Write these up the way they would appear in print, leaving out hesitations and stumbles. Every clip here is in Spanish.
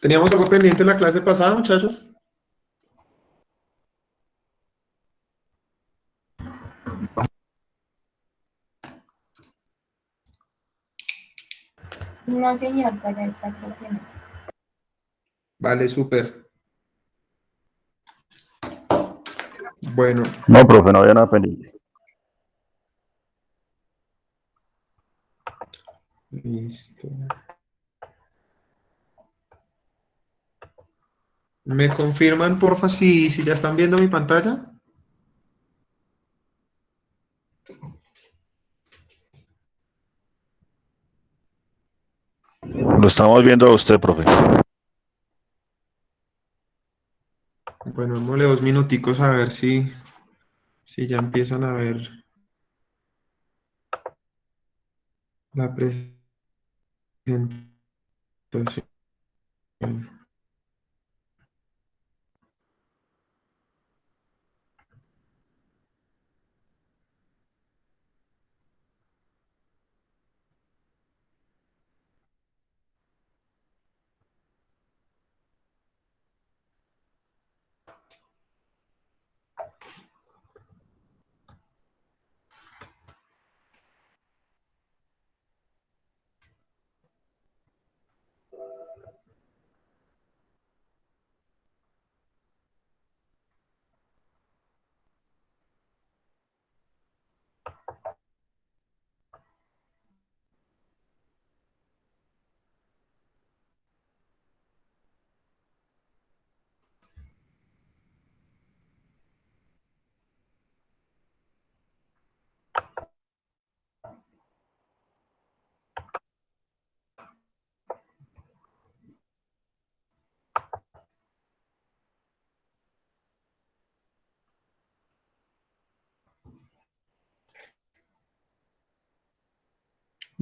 ¿Teníamos algo pendiente en la clase pasada, muchachos? No, señor, para esta creo que no. Vale, súper. Bueno, No, profe, no había nada pendiente. listo. ¿Me confirman, porfa, si ya están viendo mi pantalla? Lo estamos viendo a usted, profe. Bueno, démosle 2 minuticos a ver si ya empiezan a ver la presentación.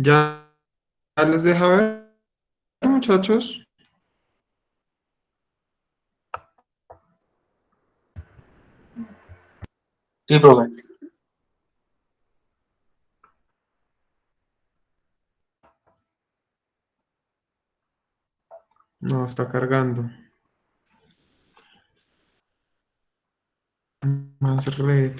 ¿Ya les deja ver, muchachos? Sí, profe. No, está cargando. Más red.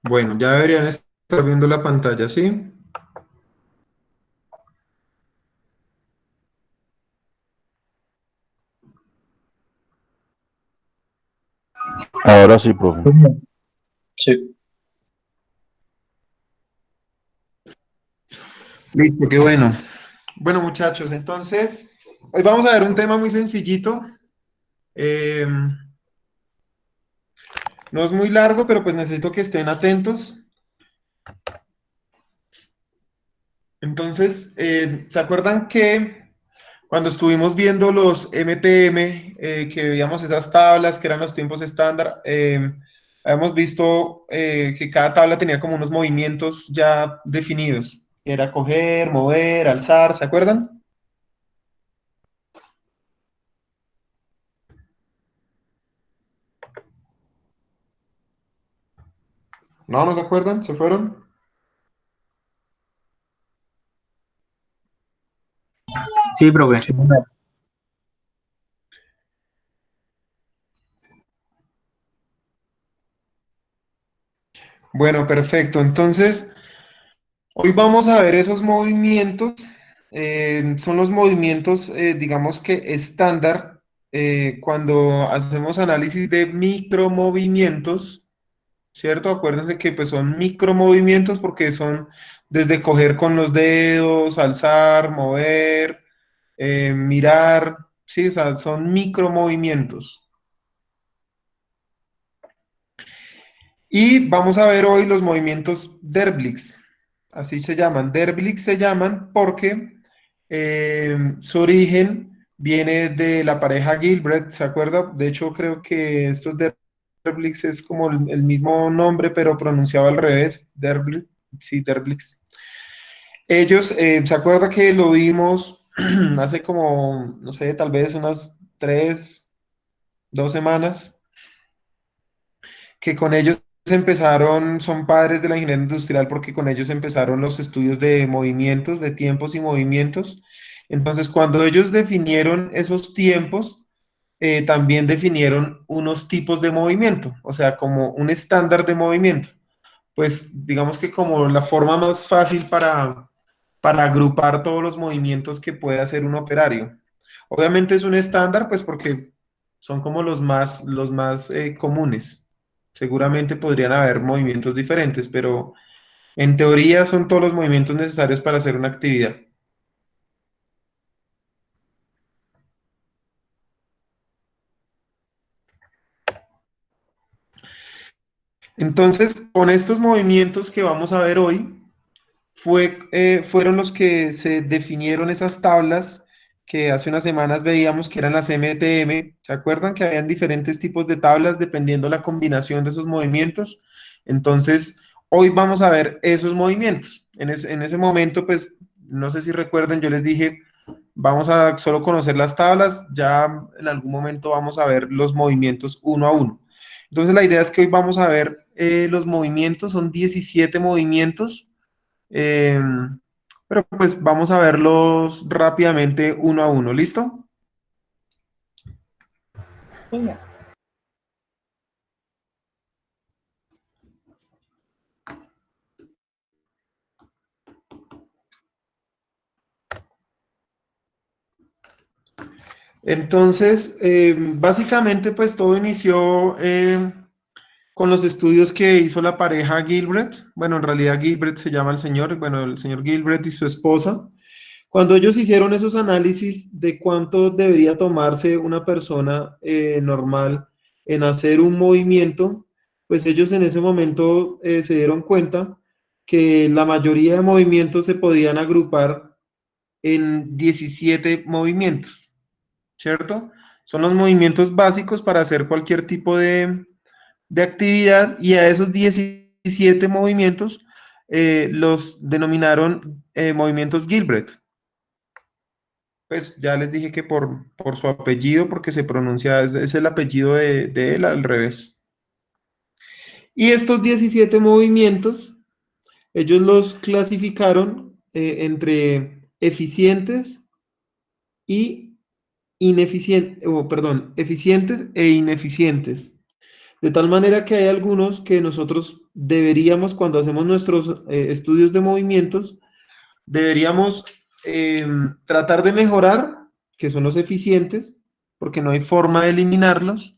Bueno, ya deberían estar viendo la pantalla, ¿sí? Ahora sí, profe. Sí. Listo, qué bueno. Bueno, muchachos, entonces, hoy vamos a ver un tema muy sencillito. Eh, no es muy largo, pero pues necesito que estén atentos. Entonces, ¿se acuerdan que cuando estuvimos viendo los MTM, que veíamos esas tablas que eran los tiempos estándar, habíamos visto que cada tabla tenía como unos movimientos ya definidos? Era coger, mover, alzar, ¿se acuerdan? ¿No, no se acuerdan? ¿Se fueron? Sí, profe. Bueno, perfecto. Entonces, hoy vamos a ver esos movimientos. Son los movimientos, digamos que estándar, cuando hacemos análisis de micromovimientos, ¿cierto? Acuérdense que pues son micromovimientos porque son desde coger con los dedos, alzar, mover, mirar, ¿sí? O sea, son micromovimientos. Y vamos a ver hoy los movimientos Derblix, así se llaman. Derblix se llaman porque su origen viene de la pareja Gilbert, ¿se acuerda? De hecho, creo que estos Derblix es como el mismo nombre, pero pronunciado al revés, Derblix, sí, Derblix. Ellos, ¿se acuerda que lo vimos hace como, no sé, tal vez unas 2 semanas? Que con ellos empezaron, son padres de la ingeniería industrial porque con ellos empezaron los estudios de movimientos, de tiempos y movimientos. Entonces, cuando ellos definieron esos tiempos, también definieron unos tipos de movimiento, o sea, como un estándar de movimiento. Pues digamos que como la forma más fácil para agrupar todos los movimientos que puede hacer un operario. Obviamente es un estándar, pues porque son como los más comunes. Seguramente podrían haber movimientos diferentes, pero en teoría son todos los movimientos necesarios para hacer una actividad. Entonces, con estos movimientos que vamos a ver hoy, fueron los que se definieron esas tablas que hace unas semanas veíamos que eran las MTM. ¿Se acuerdan que habían diferentes tipos de tablas dependiendo la combinación de esos movimientos? Entonces, hoy vamos a ver esos movimientos. En ese momento, pues, no sé si recuerdan, yo les dije, vamos a solo conocer las tablas, ya en algún momento vamos a ver los movimientos uno a uno. Entonces, la idea es que hoy vamos a ver los movimientos, son 17 movimientos. Eh, pero pues vamos a verlos rápidamente uno a uno, ¿listo? Señor. Entonces, básicamente pues todo inició con los estudios que hizo la pareja Gilbert. Bueno, en realidad Gilbert se llama el señor, bueno, el señor Gilbert y su esposa. Cuando ellos hicieron esos análisis de cuánto debería tomarse una persona normal en hacer un movimiento, pues ellos en ese momento se dieron cuenta que la mayoría de movimientos se podían agrupar en 17 movimientos, ¿cierto? Son los movimientos básicos para hacer cualquier tipo de actividad y a esos 17 movimientos los denominaron movimientos Gilbert. Pues ya les dije que por su apellido, porque se pronuncia, es el apellido de él al revés. Y estos 17 movimientos, ellos los clasificaron entre eficientes y ineficientes, o perdón, eficientes e ineficientes. De tal manera que hay algunos que nosotros deberíamos, cuando hacemos nuestros estudios de movimientos, deberíamos tratar de mejorar, que son los eficientes, porque no hay forma de eliminarlos,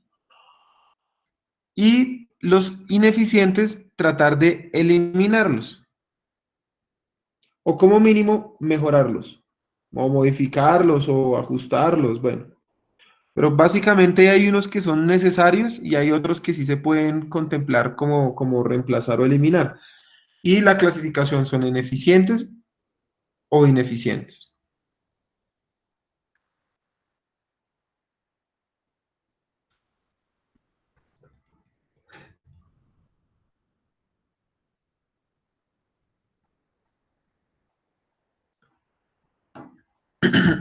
y los ineficientes, tratar de eliminarlos, o como mínimo mejorarlos, o modificarlos o ajustarlos, bueno. Pero básicamente hay unos que son necesarios y hay otros que sí se pueden contemplar como reemplazar o eliminar. Y la clasificación son ineficientes o ineficientes.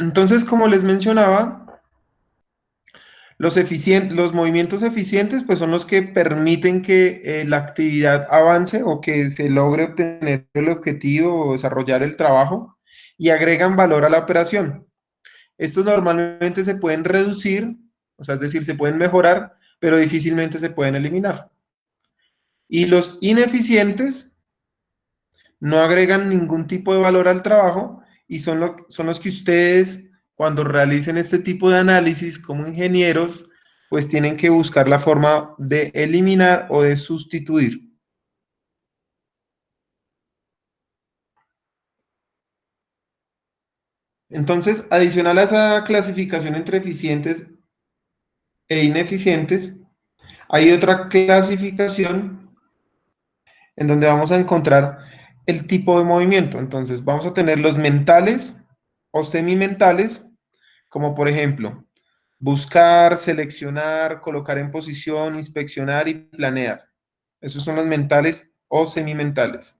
Entonces, como les mencionaba, los movimientos eficientes pues son los que permiten que la actividad avance o que se logre obtener el objetivo o desarrollar el trabajo y agregan valor a la operación. Estos normalmente se pueden reducir, o sea, es decir, se pueden mejorar, pero difícilmente se pueden eliminar. Y los ineficientes no agregan ningún tipo de valor al trabajo y son los que ustedes, cuando realicen este tipo de análisis como ingenieros, pues tienen que buscar la forma de eliminar o de sustituir. Entonces, adicional a esa clasificación entre eficientes e ineficientes, hay otra clasificación en donde vamos a encontrar el tipo de movimiento. Entonces, vamos a tener los mentales o semimentales, como por ejemplo, buscar, seleccionar, colocar en posición, inspeccionar y planear. Esos son los mentales o semimentales.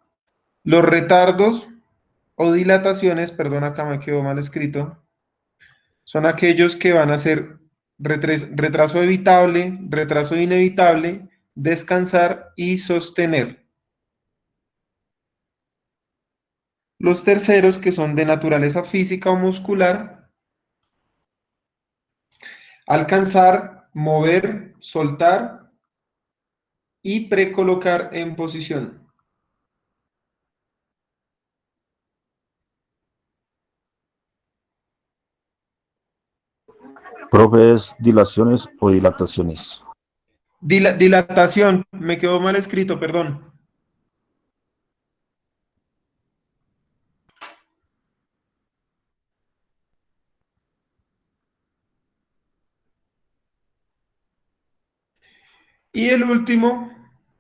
Los retardos o dilataciones, perdón, acá me quedó mal escrito, son aquellos que van a ser retraso evitable, retraso inevitable, descansar y sostener. Los terceros, que son de naturaleza física o muscular, alcanzar, mover, soltar y precolocar en posición. Profe, ¿es dilaciones o dilataciones? Dilatación, me quedó mal escrito, perdón. Y el último,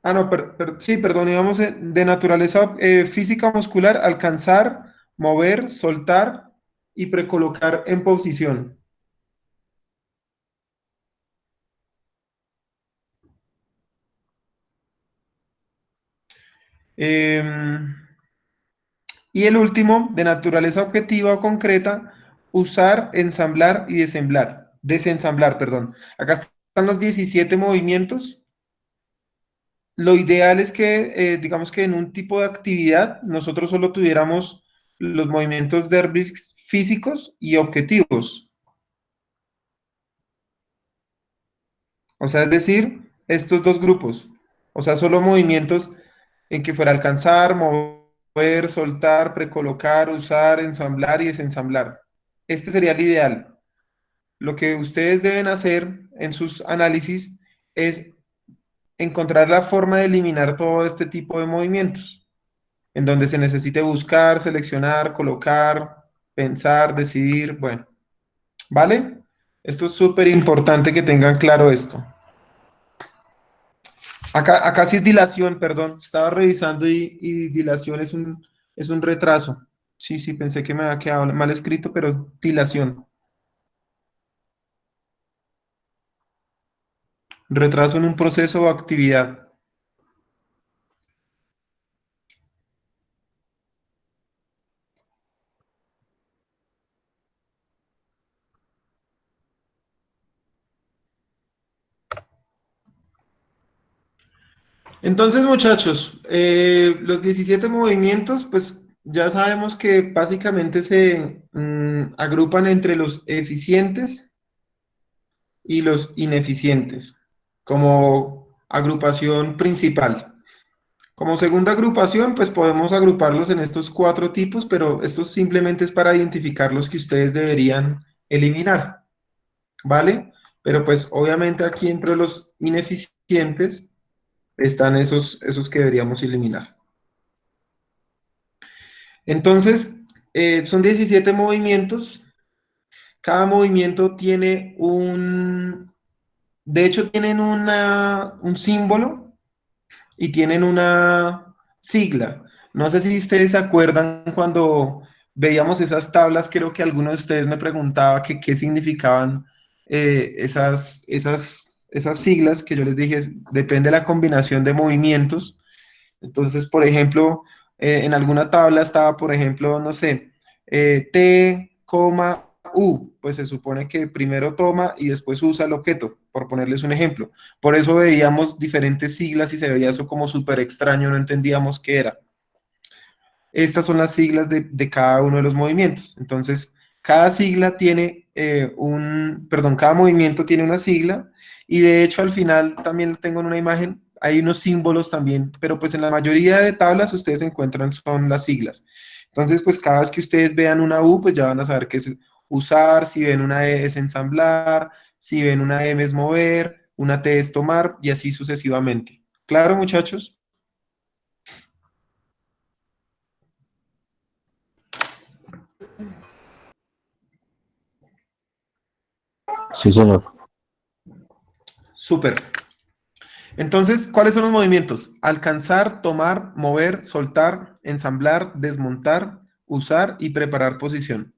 no, sí, perdón, íbamos de naturaleza física muscular, alcanzar, mover, soltar y precolocar en posición. Y el último, de naturaleza objetiva o concreta, usar, ensamblar y desensamblar, perdón. Acá están los 17 movimientos. Lo ideal es que, digamos que en un tipo de actividad, nosotros solo tuviéramos los movimientos de Derbics físicos y objetivos. O sea, es decir, estos dos grupos. O sea, solo movimientos en que fuera alcanzar, mover, soltar, precolocar, usar, ensamblar y desensamblar. Este sería el ideal. Lo que ustedes deben hacer en sus análisis es encontrar la forma de eliminar todo este tipo de movimientos, en donde se necesite buscar, seleccionar, colocar, pensar, decidir, bueno, ¿vale? Esto es súper importante que tengan claro esto. Acá sí es dilación, perdón, estaba revisando y dilación es un retraso. Sí, sí, pensé que me había quedado mal escrito, pero es dilación. Retraso en un proceso o actividad. Entonces, muchachos, los 17 movimientos, pues ya sabemos que básicamente se agrupan entre los eficientes y los ineficientes como agrupación principal. Como segunda agrupación, pues podemos agruparlos en estos cuatro tipos, pero esto simplemente es para identificar los que ustedes deberían eliminar, ¿vale? Pero pues obviamente aquí entre los ineficientes están esos que deberíamos eliminar. Entonces, son 17 movimientos. Cada movimiento tiene de hecho tienen un símbolo y tienen una sigla. No sé si ustedes se acuerdan cuando veíamos esas tablas, creo que alguno de ustedes me preguntaba que qué significaban esas siglas que yo les dije, depende de la combinación de movimientos. Entonces, por ejemplo, en alguna tabla estaba, por ejemplo, no sé, T, U, pues se supone que primero toma y después usa el objeto, por ponerles un ejemplo. Por eso veíamos diferentes siglas y se veía eso como súper extraño, no entendíamos qué era. Estas son las siglas de cada uno de los movimientos. Entonces, cada sigla tiene cada movimiento tiene una sigla y de hecho al final también tengo en una imagen, hay unos símbolos también, pero pues en la mayoría de tablas ustedes encuentran son las siglas. Entonces, pues cada vez que ustedes vean una U, pues ya van a saber qué es usar, si ven una E es ensamblar, si ven una M es mover, una T es tomar y así sucesivamente. ¿Claro, muchachos? Sí, señor. Súper. Entonces, ¿cuáles son los movimientos? Alcanzar, tomar, mover, soltar, ensamblar, desmontar, usar y preparar posición.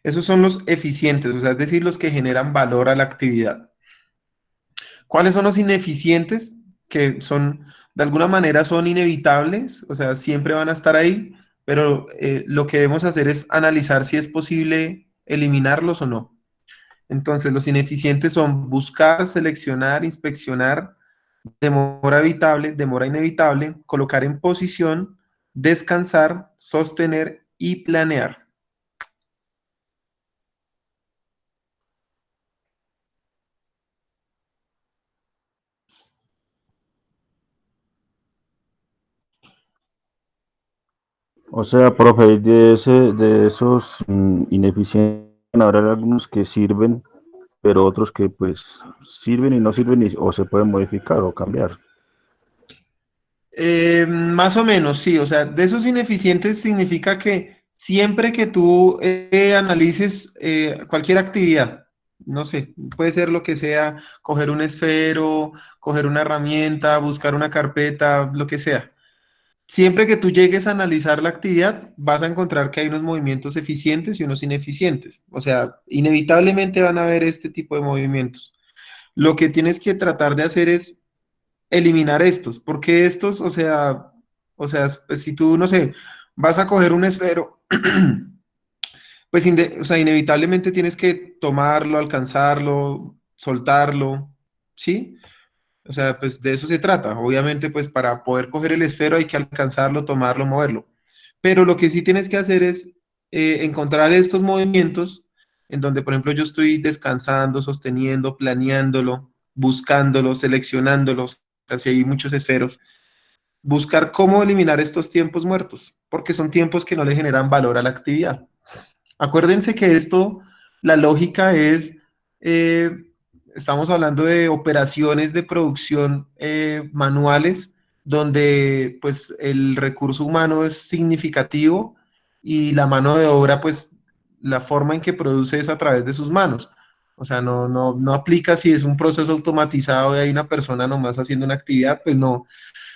Esos son los eficientes, o sea, es decir, los que generan valor a la actividad. ¿Cuáles son los ineficientes? Que son, de alguna manera, son inevitables, o sea, siempre van a estar ahí, pero lo que debemos hacer es analizar si es posible eliminarlos o no. Entonces, los ineficientes son buscar, seleccionar, inspeccionar, demora inevitable, colocar en posición, descansar, sostener y planear. O sea, profe, de esos ineficientes, habrá algunos que sirven, pero otros que pues sirven y no sirven o se pueden modificar o cambiar. Más o menos, sí. O sea, de esos ineficientes significa que siempre que tú analices cualquier actividad, no sé, puede ser lo que sea, coger un esfero, coger una herramienta, buscar una carpeta, lo que sea. Siempre que tú llegues a analizar la actividad, vas a encontrar que hay unos movimientos eficientes y unos ineficientes. O sea, inevitablemente van a haber este tipo de movimientos. Lo que tienes que tratar de hacer es eliminar estos, porque estos, o sea, pues si tú, no sé, vas a coger un esfero, pues o sea, inevitablemente tienes que tomarlo, alcanzarlo, soltarlo, ¿sí? O sea, pues de eso se trata. Obviamente, pues para poder coger el esfero hay que alcanzarlo, tomarlo, moverlo. Pero lo que sí tienes que hacer es encontrar estos movimientos en donde, por ejemplo, yo estoy descansando, sosteniendo, planeándolo, buscándolo, seleccionándolos, así hay muchos esferos. Buscar cómo eliminar estos tiempos muertos, porque son tiempos que no le generan valor a la actividad. Acuérdense que esto, la lógica es, eh, estamos hablando de operaciones de producción manuales, donde pues el recurso humano es significativo y la mano de obra, pues la forma en que produce es a través de sus manos. O sea, no aplica si es un proceso automatizado y hay una persona nomás haciendo una actividad, pues no.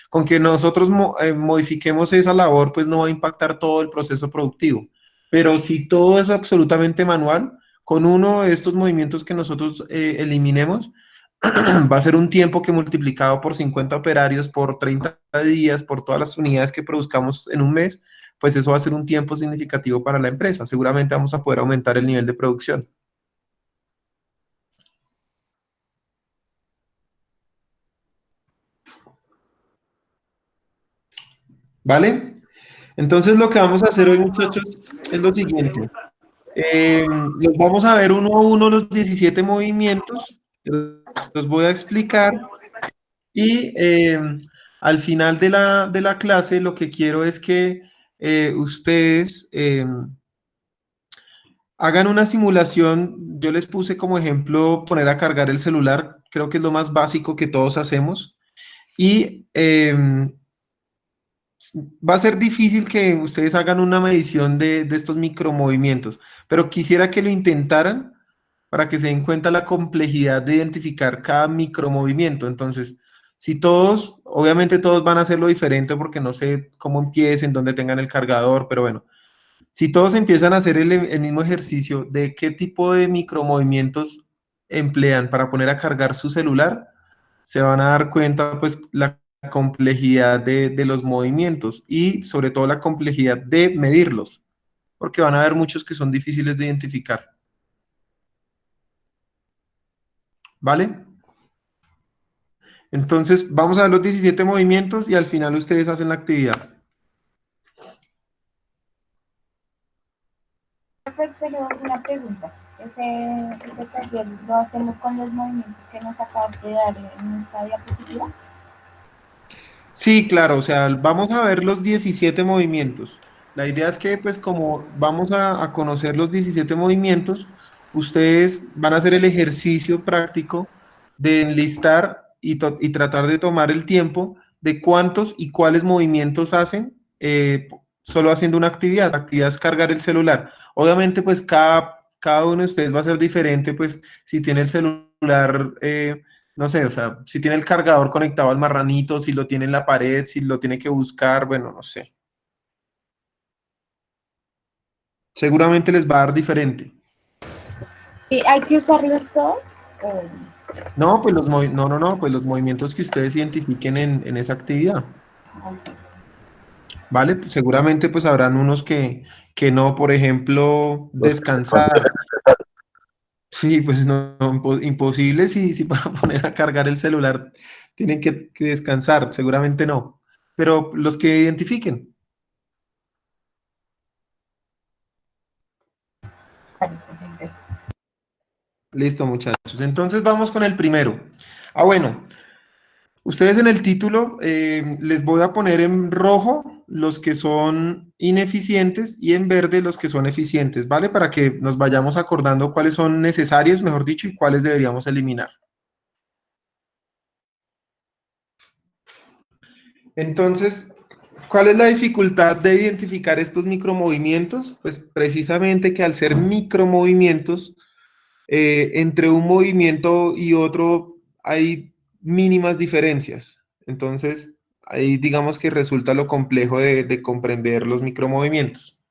Con que nosotros modifiquemos esa labor, pues no va a impactar todo el proceso productivo. Pero si todo es absolutamente manual, con uno de estos movimientos que nosotros eliminemos, va a ser un tiempo que multiplicado por 50 operarios, por 30 días, por todas las unidades que produzcamos en un mes, pues eso va a ser un tiempo significativo para la empresa. Seguramente vamos a poder aumentar el nivel de producción. ¿Vale? Entonces lo que vamos a hacer hoy, muchachos, es lo siguiente. Los vamos a ver uno a uno los 17 movimientos, los voy a explicar y al final de la clase lo que quiero es que ustedes hagan una simulación. Yo les puse como ejemplo poner a cargar el celular, creo que es lo más básico que todos hacemos y va a ser difícil que ustedes hagan una medición de estos micromovimientos, pero quisiera que lo intentaran para que se den cuenta la complejidad de identificar cada micromovimiento. Entonces, si todos, obviamente todos van a hacerlo diferente porque no sé cómo empiecen, dónde tengan el cargador, pero bueno, si todos empiezan a hacer el mismo ejercicio de qué tipo de micromovimientos emplean para poner a cargar su celular, se van a dar cuenta pues la complejidad de los movimientos y sobre todo la complejidad de medirlos, porque van a haber muchos que son difíciles de identificar. ¿Vale? Entonces, vamos a ver los 17 movimientos y al final ustedes hacen la actividad. Perfecto, pero una pregunta. Ese taller lo hacemos con los movimientos que nos acabas de dar en esta diapositiva. Sí, claro, o sea, vamos a ver los 17 movimientos. La idea es que, pues, como vamos a conocer los 17 movimientos, ustedes van a hacer el ejercicio práctico de enlistar y tratar de tomar el tiempo de cuántos y cuáles movimientos hacen solo haciendo una actividad. La actividad es cargar el celular. Obviamente, pues, cada uno de ustedes va a ser diferente, pues, si tiene el celular no sé, o sea, si tiene el cargador conectado al marranito, si lo tiene en la pared, si lo tiene que buscar, bueno, no sé. Seguramente les va a dar diferente. ¿Y hay que usarlos todos? ¿O No, pues no, pues los movimientos que ustedes identifiquen en esa actividad, ok. ¿vale? Pues seguramente pues habrán unos que no, por ejemplo, Los que se consideran descansar. Sí, pues no, imposible si para poner a cargar el celular tienen que descansar, seguramente no. Pero los que identifiquen. Vale, gracias. Listo, muchachos. Entonces vamos con el primero. Ah, bueno, ustedes en el título les voy a poner en rojo los que son ineficientes y en verde los que son eficientes, ¿vale? Para que nos vayamos acordando cuáles son necesarios, mejor dicho, y cuáles deberíamos eliminar. Entonces, ¿cuál es la dificultad de identificar estos micromovimientos? Pues precisamente que al ser micromovimientos, entre un movimiento y otro hay mínimas diferencias. Entonces, ahí digamos que resulta lo complejo de comprender los micromovimientos.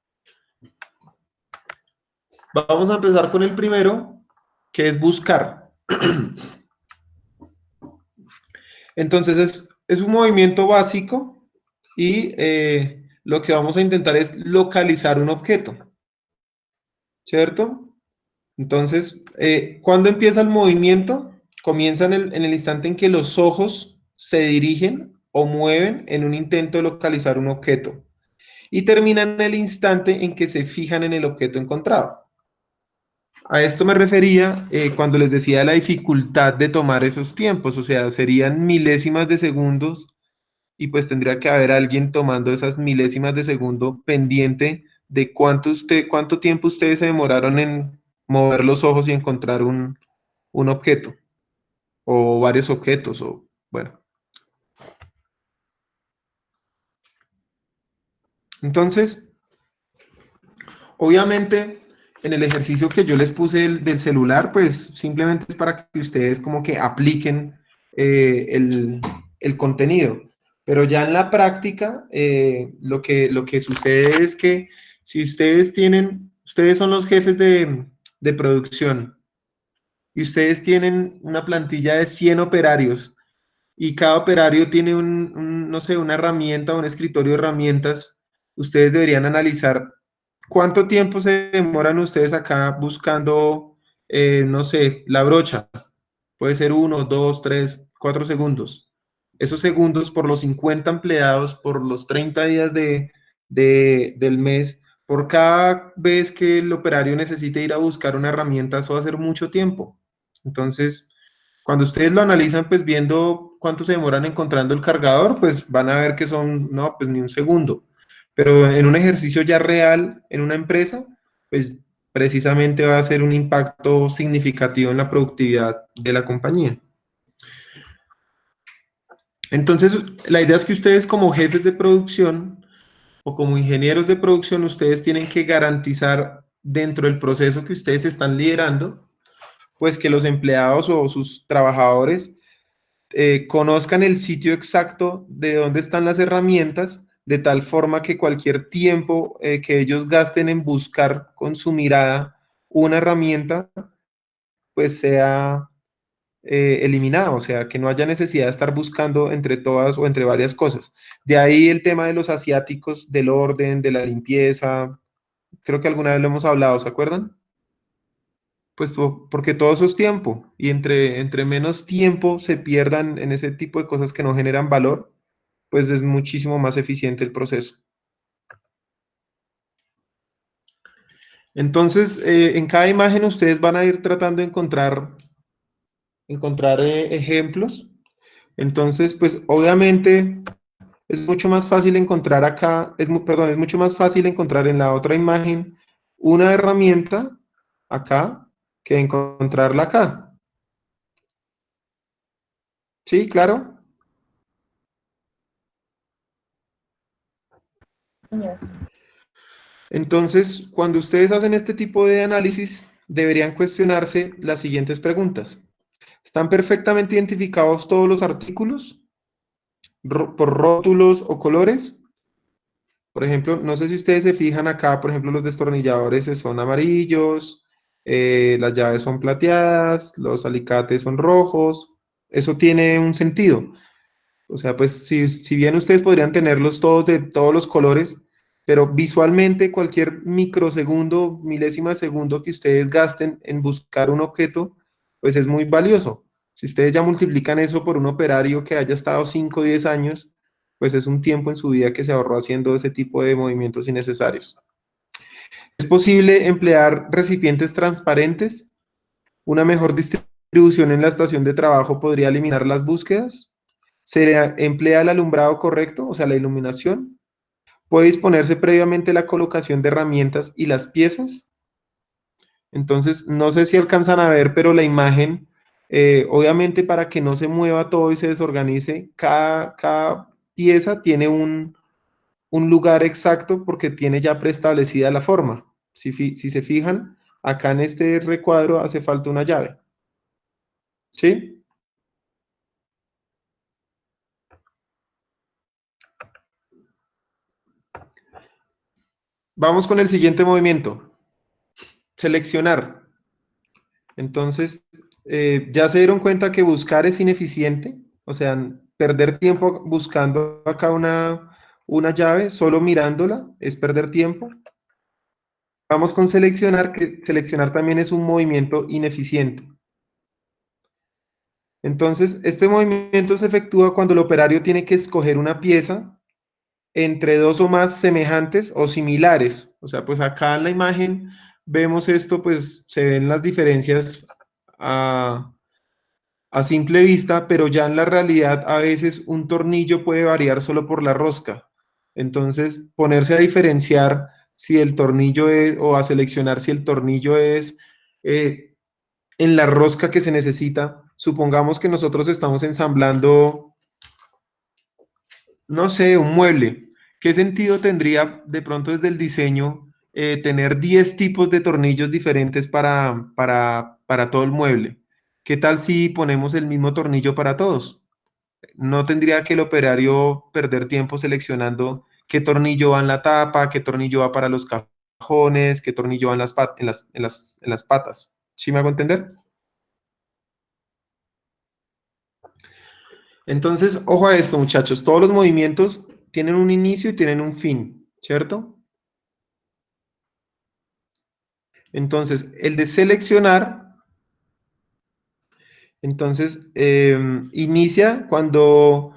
Vamos a empezar con el primero, que es buscar. Entonces, es un movimiento básico y lo que vamos a intentar es localizar un objeto, ¿cierto? Entonces, ¿cuándo empieza el movimiento? Comienza en el instante en que los ojos se dirigen o mueven en un intento de localizar un objeto y termina en el instante en que se fijan en el objeto encontrado. A esto me refería cuando les decía la dificultad de tomar esos tiempos, o sea, serían milésimas de segundos y pues tendría que haber alguien tomando esas milésimas de segundo pendiente de cuánto tiempo ustedes se demoraron en mover los ojos y encontrar un objeto o varios objetos o bueno. Entonces, obviamente, en el ejercicio que yo les puse del celular, pues simplemente es para que ustedes como que apliquen el contenido. Pero ya en la práctica, lo que sucede es que si ustedes son los jefes de producción y ustedes tienen una plantilla de 100 operarios y cada operario tiene no sé, una herramienta, un escritorio de herramientas, ustedes deberían analizar cuánto tiempo se demoran ustedes acá buscando, no sé, la brocha. Puede ser 1, 2, 3, 4 segundos. Esos segundos por los 50 empleados, por los 30 días del mes, por cada vez que el operario necesite ir a buscar una herramienta, eso va a ser mucho tiempo. Entonces, cuando ustedes lo analizan, pues viendo cuánto se demoran encontrando el cargador, pues van a ver que son, no, pues ni un segundo. Pero en un ejercicio ya real, en una empresa, pues precisamente va a ser un impacto significativo en la productividad de la compañía. Entonces, la idea es que ustedes como jefes de producción o como ingenieros de producción, ustedes tienen que garantizar dentro del proceso que ustedes están liderando, pues que los empleados o sus trabajadores conozcan el sitio exacto de dónde están las herramientas, de tal forma que cualquier tiempo que ellos gasten en buscar con su mirada una herramienta, pues sea eliminado, o sea, que no haya necesidad de estar buscando entre todas o entre varias cosas. De ahí el tema de los asiáticos, del orden, de la limpieza, creo que alguna vez lo hemos hablado, ¿se acuerdan? Pues porque todo eso es tiempo y entre menos tiempo se pierdan en ese tipo de cosas que no generan valor, pues es muchísimo más eficiente el proceso. Entonces, en cada imagen ustedes van a ir tratando de encontrar ejemplos. Entonces, pues obviamente es mucho más fácil encontrar acá, perdón, es mucho más fácil encontrar en la otra imagen una herramienta acá que encontrarla acá. ¿Sí? ¿Claro? Señor. Entonces, cuando ustedes hacen este tipo de análisis, deberían cuestionarse las siguientes preguntas. ¿Están perfectamente identificados todos los artículos por rótulos o colores? Por ejemplo, no sé si ustedes se fijan acá, por ejemplo, los destornilladores son amarillos, las llaves son plateadas, los alicates son rojos. Eso tiene un sentido. O sea, pues si bien ustedes podrían tenerlos todos de todos los colores, pero visualmente cualquier microsegundo, milésima de segundo que ustedes gasten en buscar un objeto, pues es muy valioso. Si ustedes ya multiplican eso por un operario que haya estado 5 o 10 años, pues es un tiempo en su vida que se ahorró haciendo ese tipo de movimientos innecesarios. Es posible emplear recipientes transparentes. Una mejor distribución en la estación de trabajo podría eliminar las búsquedas. Se emplea el alumbrado correcto, o sea, la iluminación. Puede disponerse previamente la colocación de herramientas y las piezas. Entonces, no sé si alcanzan a ver, pero la imagen, obviamente para que no se mueva todo y se desorganice, cada pieza tiene un lugar exacto porque tiene ya preestablecida la forma. Si se fijan, acá en este recuadro hace falta una llave. ¿Sí? Vamos con el siguiente movimiento. Seleccionar. Entonces, ya se dieron cuenta que buscar es ineficiente, o sea, perder tiempo buscando acá una llave, solo mirándola, es perder tiempo. Vamos con seleccionar, que seleccionar también es un movimiento ineficiente. Entonces, este movimiento se efectúa cuando el operario tiene que escoger una pieza entre dos o más semejantes o similares. O sea, pues acá en la imagen vemos esto, pues se ven las diferencias a simple vista, pero ya en la realidad a veces un tornillo puede variar solo por la rosca. Entonces, ponerse a diferenciar si el tornillo es, o a seleccionar si el tornillo es en la rosca que se necesita. Supongamos que nosotros estamos ensamblando, no sé, un mueble. ¿Qué sentido tendría de pronto desde el diseño tener 10 tipos de tornillos diferentes para todo el mueble? ¿Qué tal si ponemos el mismo tornillo para todos? No tendría que el operario perder tiempo seleccionando qué tornillo va en la tapa, qué tornillo va para los cajones, qué tornillo va en las patas. ¿Sí me hago entender? Entonces, ojo a esto, muchachos. Todos los movimientos tienen un inicio y tienen un fin, ¿cierto? Entonces, el de seleccionar, entonces, inicia cuando,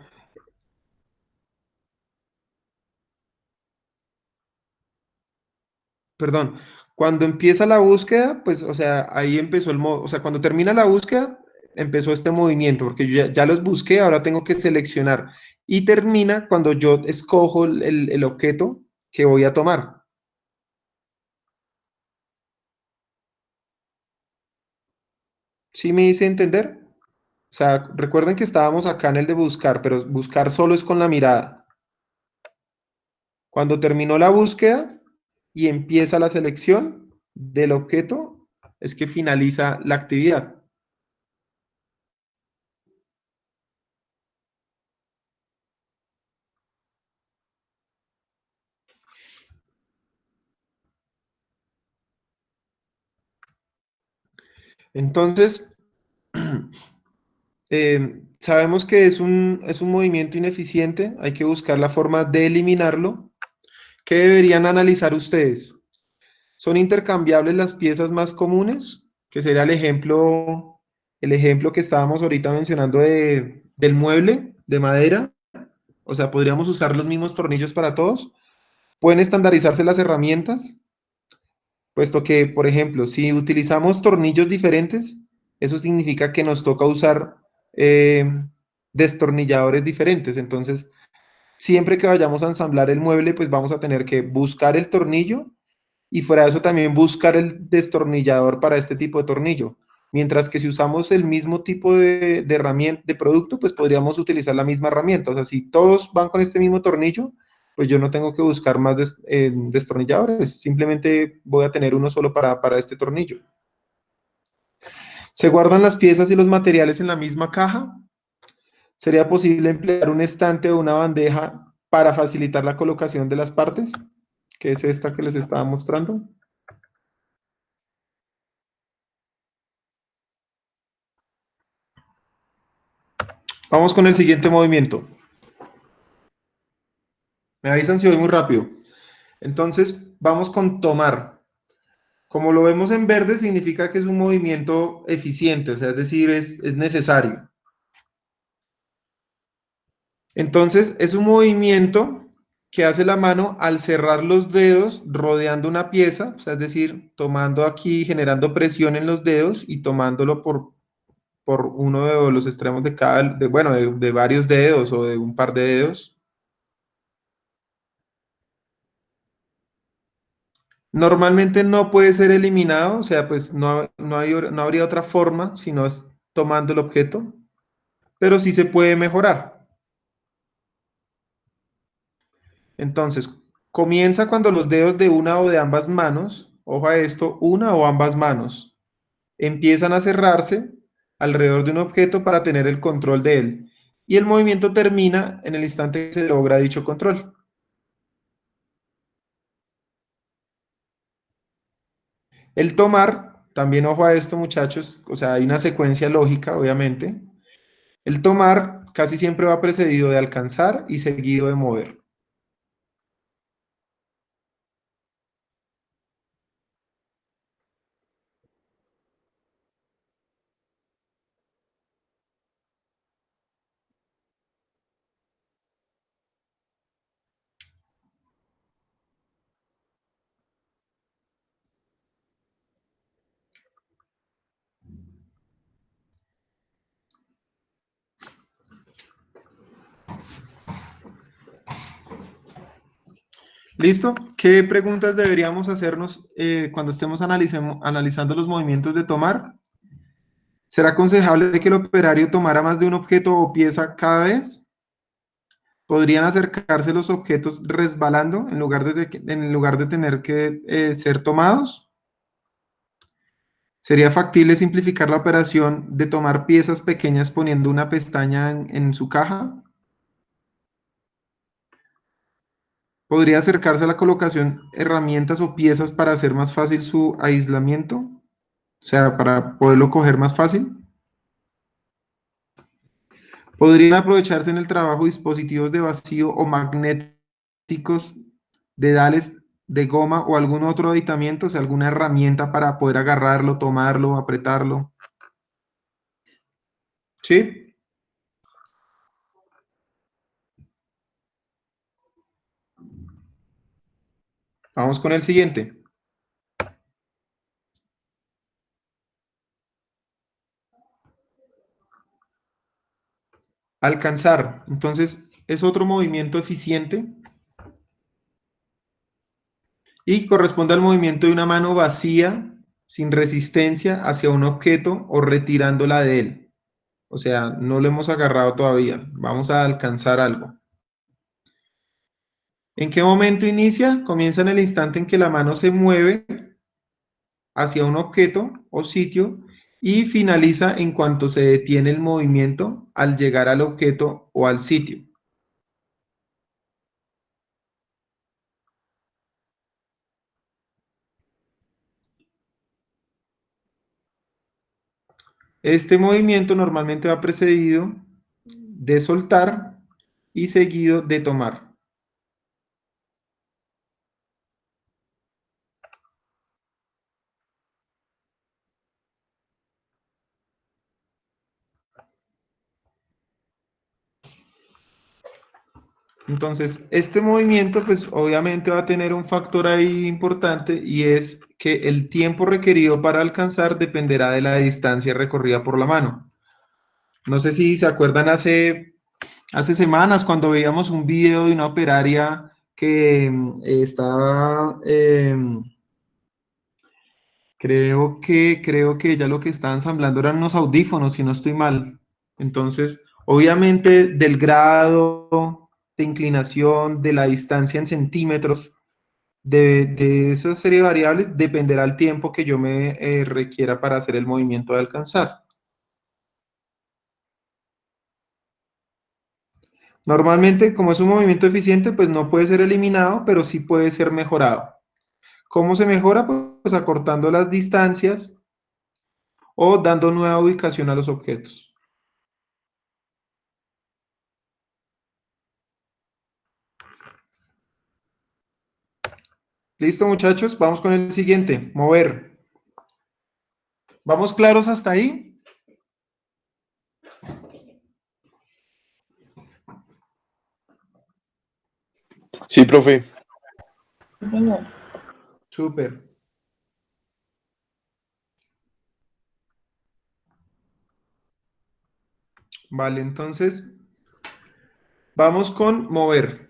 perdón, cuando empieza la búsqueda, pues, o sea, ahí empezó el modo, o sea, cuando termina la búsqueda, empezó este movimiento, porque yo ya los busqué, ahora tengo que seleccionar. Y termina cuando yo escojo el objeto que voy a tomar. ¿Sí me hice entender? O sea, recuerden que estábamos acá en el de buscar, pero buscar solo es con la mirada. Cuando terminó la búsqueda y empieza la selección del objeto, es que finaliza la actividad. Entonces, sabemos que es un movimiento ineficiente, hay que buscar la forma de eliminarlo. ¿Qué deberían analizar ustedes? ¿Son intercambiables las piezas más comunes? Que sería el ejemplo que estábamos ahorita mencionando del mueble de madera. O sea, podríamos usar los mismos tornillos para todos. Pueden estandarizarse las herramientas, puesto que, por ejemplo, si utilizamos tornillos diferentes, eso significa que nos toca usar eh, destornilladores diferentes. Entonces, siempre que vayamos a ensamblar el mueble, pues vamos a tener que buscar el tornillo y fuera de eso también buscar el destornillador para este tipo de tornillo. Mientras que si usamos el mismo tipo de herramienta, de producto, pues podríamos utilizar la misma herramienta. O sea, si todos van con este mismo tornillo, pues yo no tengo que buscar más destornilladores, simplemente voy a tener uno solo para este tornillo. ¿Se guardan las piezas y los materiales en la misma caja? ¿Sería posible emplear un estante o una bandeja para facilitar la colocación de las partes, que es esta que les estaba mostrando. Vamos con el siguiente movimiento. Me avisan si voy muy rápido. Entonces, vamos con tomar. Como lo vemos en verde, significa que es un movimiento eficiente, o sea, es decir, es necesario. Entonces, es un movimiento que hace la mano al cerrar los dedos rodeando una pieza, o sea, es decir, tomando aquí, generando presión en los dedos y tomándolo por uno de los extremos de cada, bueno, de varios dedos o de un par de dedos. Normalmente no puede ser eliminado, o sea, pues no habría otra forma si no es tomando el objeto, pero sí se puede mejorar. Entonces, comienza cuando los dedos de una o de ambas manos, ojo a esto, una o ambas manos, empiezan a cerrarse alrededor de un objeto para tener el control de él. Y el movimiento termina en el instante que se logra dicho control. El tomar, también ojo a esto muchachos, o sea, hay una secuencia lógica, obviamente. El tomar casi siempre va precedido de alcanzar y seguido de mover. ¿Listo? ¿Qué preguntas deberíamos hacernos cuando estemos analizando los movimientos de tomar? ¿Será aconsejable que el operario tomara más de un objeto o pieza cada vez? ¿Podrían acercarse los objetos resbalando en lugar de tener que ser tomados? ¿Sería factible simplificar la operación de tomar piezas pequeñas poniendo una pestaña en su caja? ¿Podría acercarse a la colocación herramientas o piezas para hacer más fácil su aislamiento? O sea, para poderlo coger más fácil. ¿Podrían aprovecharse en el trabajo dispositivos de vacío o magnéticos, dedales de goma o algún otro aditamiento, o sea, alguna herramienta para poder agarrarlo, tomarlo, apretarlo? ¿Sí? Vamos con el siguiente. Alcanzar. Entonces, es otro movimiento eficiente y corresponde al movimiento de una mano vacía, sin resistencia, hacia un objeto o retirándola de él. O sea, no lo hemos agarrado todavía. Vamos a alcanzar algo. ¿En qué momento inicia? Comienza en el instante en que la mano se mueve hacia un objeto o sitio y finaliza en cuanto se detiene el movimiento al llegar al objeto o al sitio. Este movimiento normalmente va precedido de soltar y seguido de tomar. Entonces, este movimiento, pues obviamente va a tener un factor ahí importante y es que el tiempo requerido para alcanzar dependerá de la distancia recorrida por la mano. No sé si se acuerdan hace semanas cuando veíamos un video de una operaria que estaba, creo que ella lo que estaba ensamblando eran unos audífonos, si no estoy mal. Entonces, obviamente del grado de inclinación, de la distancia en centímetros, de esa serie de variables, dependerá el tiempo que yo me requiera para hacer el movimiento de alcanzar. Normalmente, como es un movimiento eficiente, pues no puede ser eliminado, pero sí puede ser mejorado. ¿Cómo se mejora? Pues acortando las distancias o dando nueva ubicación a los objetos. ¿Listo, muchachos? Vamos con el siguiente, mover. ¿Vamos claros hasta ahí? Sí, profe. Sí, señor. Súper. Vale, entonces vamos con mover.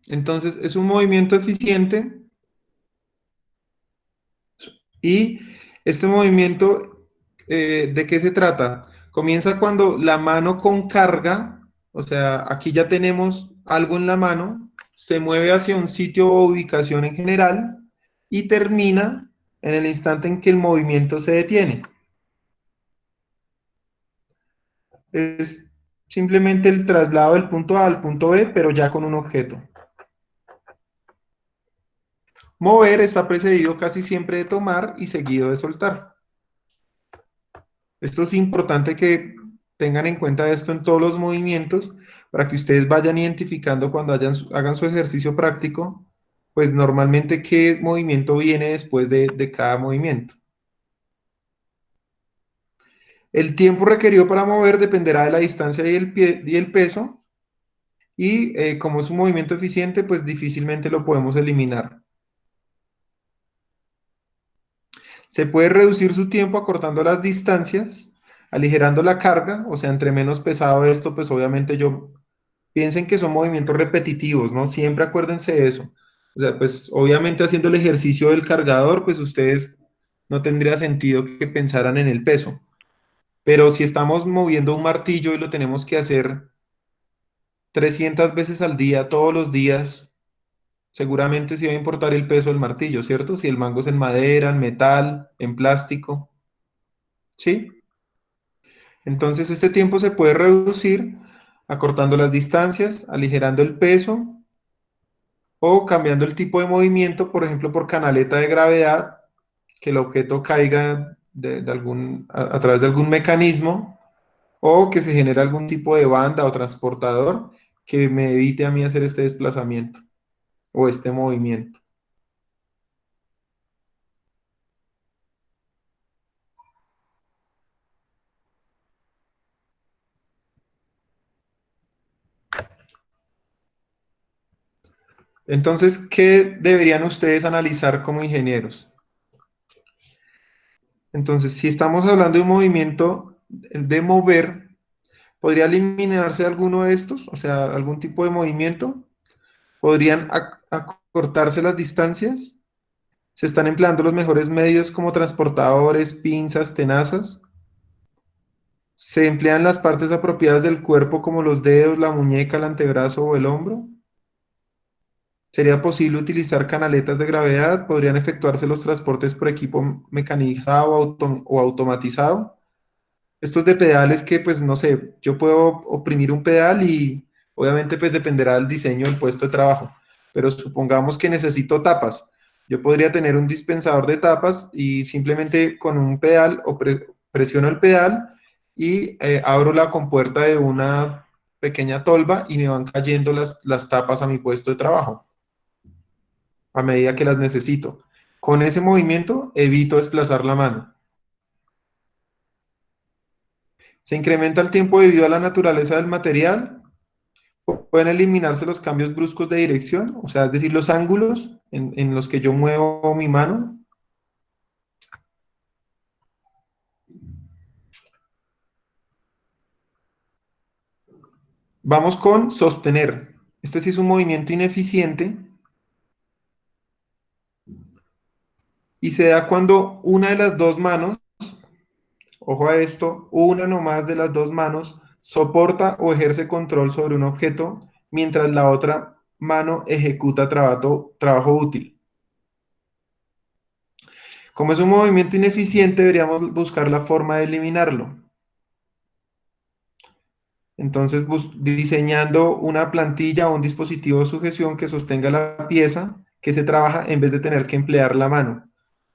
Entonces es un movimiento eficiente y este movimiento, ¿de qué se trata? Comienza cuando la mano con carga, o sea, aquí ya tenemos algo en la mano, se mueve hacia un sitio o ubicación en general y termina en el instante en que el movimiento se detiene. Es simplemente el traslado del punto A al punto B, pero ya con un objeto. Mover está precedido casi siempre de tomar y seguido de soltar. Esto es importante que tengan en cuenta esto en todos los movimientos para que ustedes vayan identificando cuando hagan su ejercicio práctico, pues normalmente qué movimiento viene después de cada movimiento. El tiempo requerido para mover dependerá de la distancia y el peso y como es un movimiento eficiente, pues difícilmente lo podemos eliminar. Se puede reducir su tiempo acortando las distancias, aligerando la carga, o sea, entre menos pesado esto, pues obviamente piensen que son movimientos repetitivos, ¿no? Siempre acuérdense de eso. O sea, pues obviamente haciendo el ejercicio del cargador, pues ustedes no tendría sentido que pensaran en el peso. Pero si estamos moviendo un martillo y lo tenemos que hacer 300 veces al día, todos los días, seguramente sí va a importar el peso del martillo, ¿cierto? Si el mango es en madera, en metal, en plástico, ¿sí? Entonces este tiempo se puede reducir acortando las distancias, aligerando el peso o cambiando el tipo de movimiento, por ejemplo, por canaleta de gravedad, que el objeto caiga a través de algún mecanismo o que se genere algún tipo de banda o transportador que me evite a mí hacer este desplazamiento o este movimiento. Entonces, ¿qué deberían ustedes analizar como ingenieros? Entonces, si estamos hablando de un movimiento de mover, ¿podría eliminarse alguno de estos? O sea, algún tipo de movimiento. ¿Podrían acortarse las distancias? ¿Se están empleando los mejores medios como transportadores, pinzas, tenazas? ¿Se emplean las partes apropiadas del cuerpo como los dedos, la muñeca, el antebrazo o el hombro? ¿Sería posible utilizar canaletas de gravedad? ¿Podrían efectuarse los transportes por equipo mecanizado o automatizado? Estos de pedales que, pues, no sé, yo puedo oprimir un pedal y obviamente, pues, dependerá del diseño del puesto de trabajo. Pero supongamos que necesito tapas. Yo podría tener un dispensador de tapas y simplemente con un pedal presiono el pedal y abro la compuerta de una pequeña tolva y me van cayendo las tapas a mi puesto de trabajo a medida que las necesito. Con ese movimiento evito desplazar la mano. Se incrementa el tiempo debido a la naturaleza del material. Pueden eliminarse los cambios bruscos de dirección, o sea, es decir, los ángulos en los que yo muevo mi mano. Vamos con sostener. Este sí es un movimiento ineficiente y se da cuando una de las dos manos, ojo a esto, una nomás de las dos manos soporta o ejerce control sobre un objeto mientras la otra mano ejecuta trabajo útil. Como es un movimiento ineficiente, deberíamos buscar la forma de eliminarlo. Entonces, diseñando una plantilla o un dispositivo de sujeción que sostenga la pieza que se trabaja en vez de tener que emplear la mano.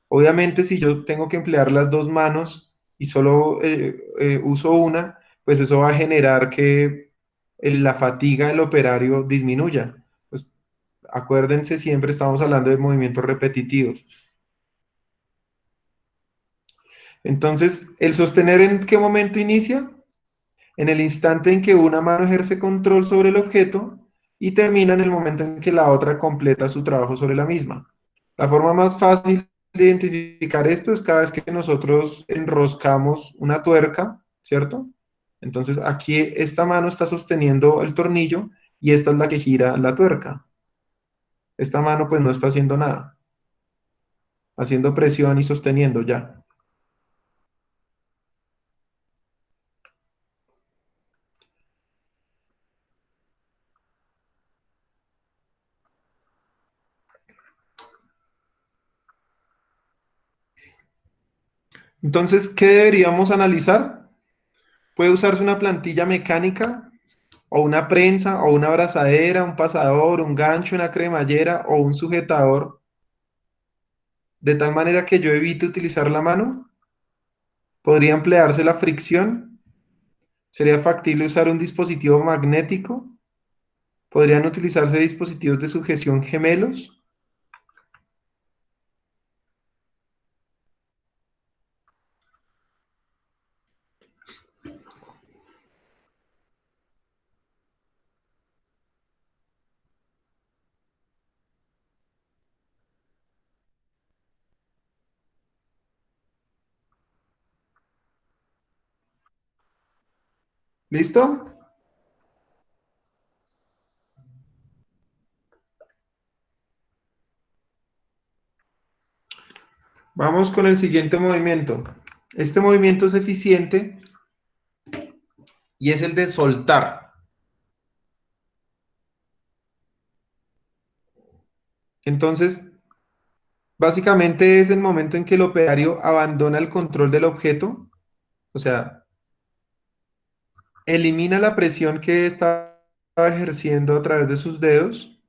Obviamente, si yo tengo que emplear las dos manos y solo uso una, pues eso va a generar que la fatiga del operario disminuya. Pues acuérdense, siempre estamos hablando de movimientos repetitivos. Entonces, ¿el sostener en qué momento inicia? En el instante en que una mano ejerce control sobre el objeto y termina en el momento en que la otra completa su trabajo sobre la misma. La forma más fácil de identificar esto es cada vez que nosotros enroscamos una tuerca, ¿cierto? Entonces aquí esta mano está sosteniendo el tornillo y esta es la que gira la tuerca. Esta mano pues no está haciendo nada, haciendo presión y sosteniendo ya. Entonces, ¿qué deberíamos analizar? Puede usarse una plantilla mecánica o una prensa o una abrazadera, un pasador, un gancho, una cremallera o un sujetador, de tal manera que yo evite utilizar la mano. Podría emplearse la fricción. Sería factible usar un dispositivo magnético. Podrían utilizarse dispositivos de sujeción gemelos. ¿Listo? Vamos con el siguiente movimiento. Este movimiento es eficiente y es el de soltar. Entonces, básicamente es el momento en que el operario abandona el control del objeto, o sea, elimina la presión que está ejerciendo a través de sus dedos.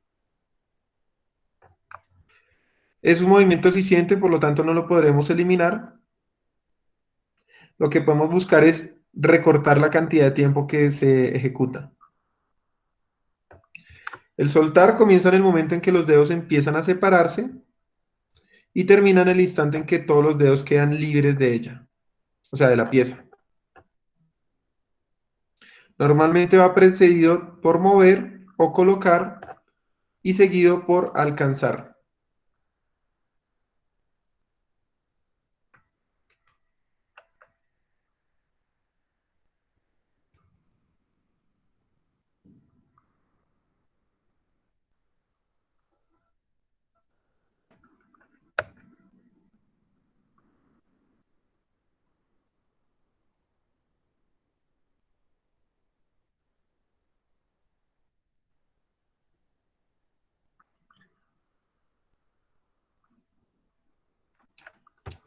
Es un movimiento eficiente, por lo tanto no lo podremos eliminar. Lo que podemos buscar es recortar la cantidad de tiempo que se ejecuta. El soltar comienza en el momento en que los dedos empiezan a separarse y termina en el instante en que todos los dedos quedan libres de ella, o sea, de la pieza. Normalmente va precedido por mover o colocar y seguido por alcanzar.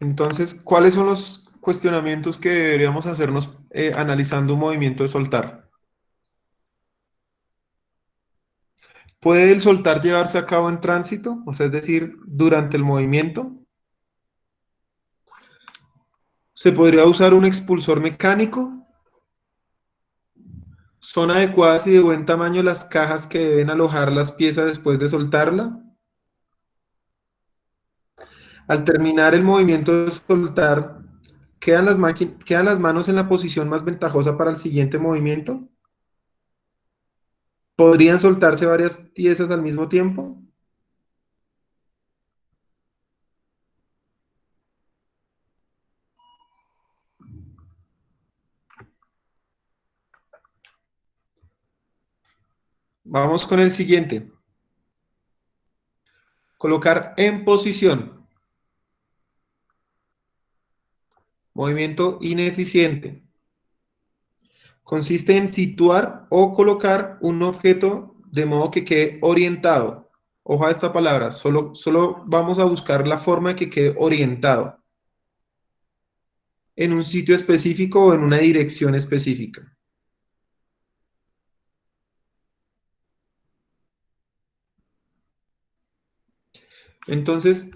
Entonces, ¿cuáles son los cuestionamientos que deberíamos hacernos analizando un movimiento de soltar? ¿Puede el soltar llevarse a cabo en tránsito? O sea, es decir, durante el movimiento. ¿Se podría usar un expulsor mecánico? ¿Son adecuadas y de buen tamaño las cajas que deben alojar las piezas después de soltarla? Al terminar el movimiento de soltar, ¿quedan las manos en la posición más ventajosa para el siguiente movimiento? ¿Podrían soltarse varias piezas al mismo tiempo? Vamos con el siguiente. Colocar en posición. Movimiento ineficiente. Consiste en situar o colocar un objeto de modo que quede orientado. Ojo a esta palabra, solo vamos a buscar la forma de que quede orientado en un sitio específico o en una dirección específica. Entonces,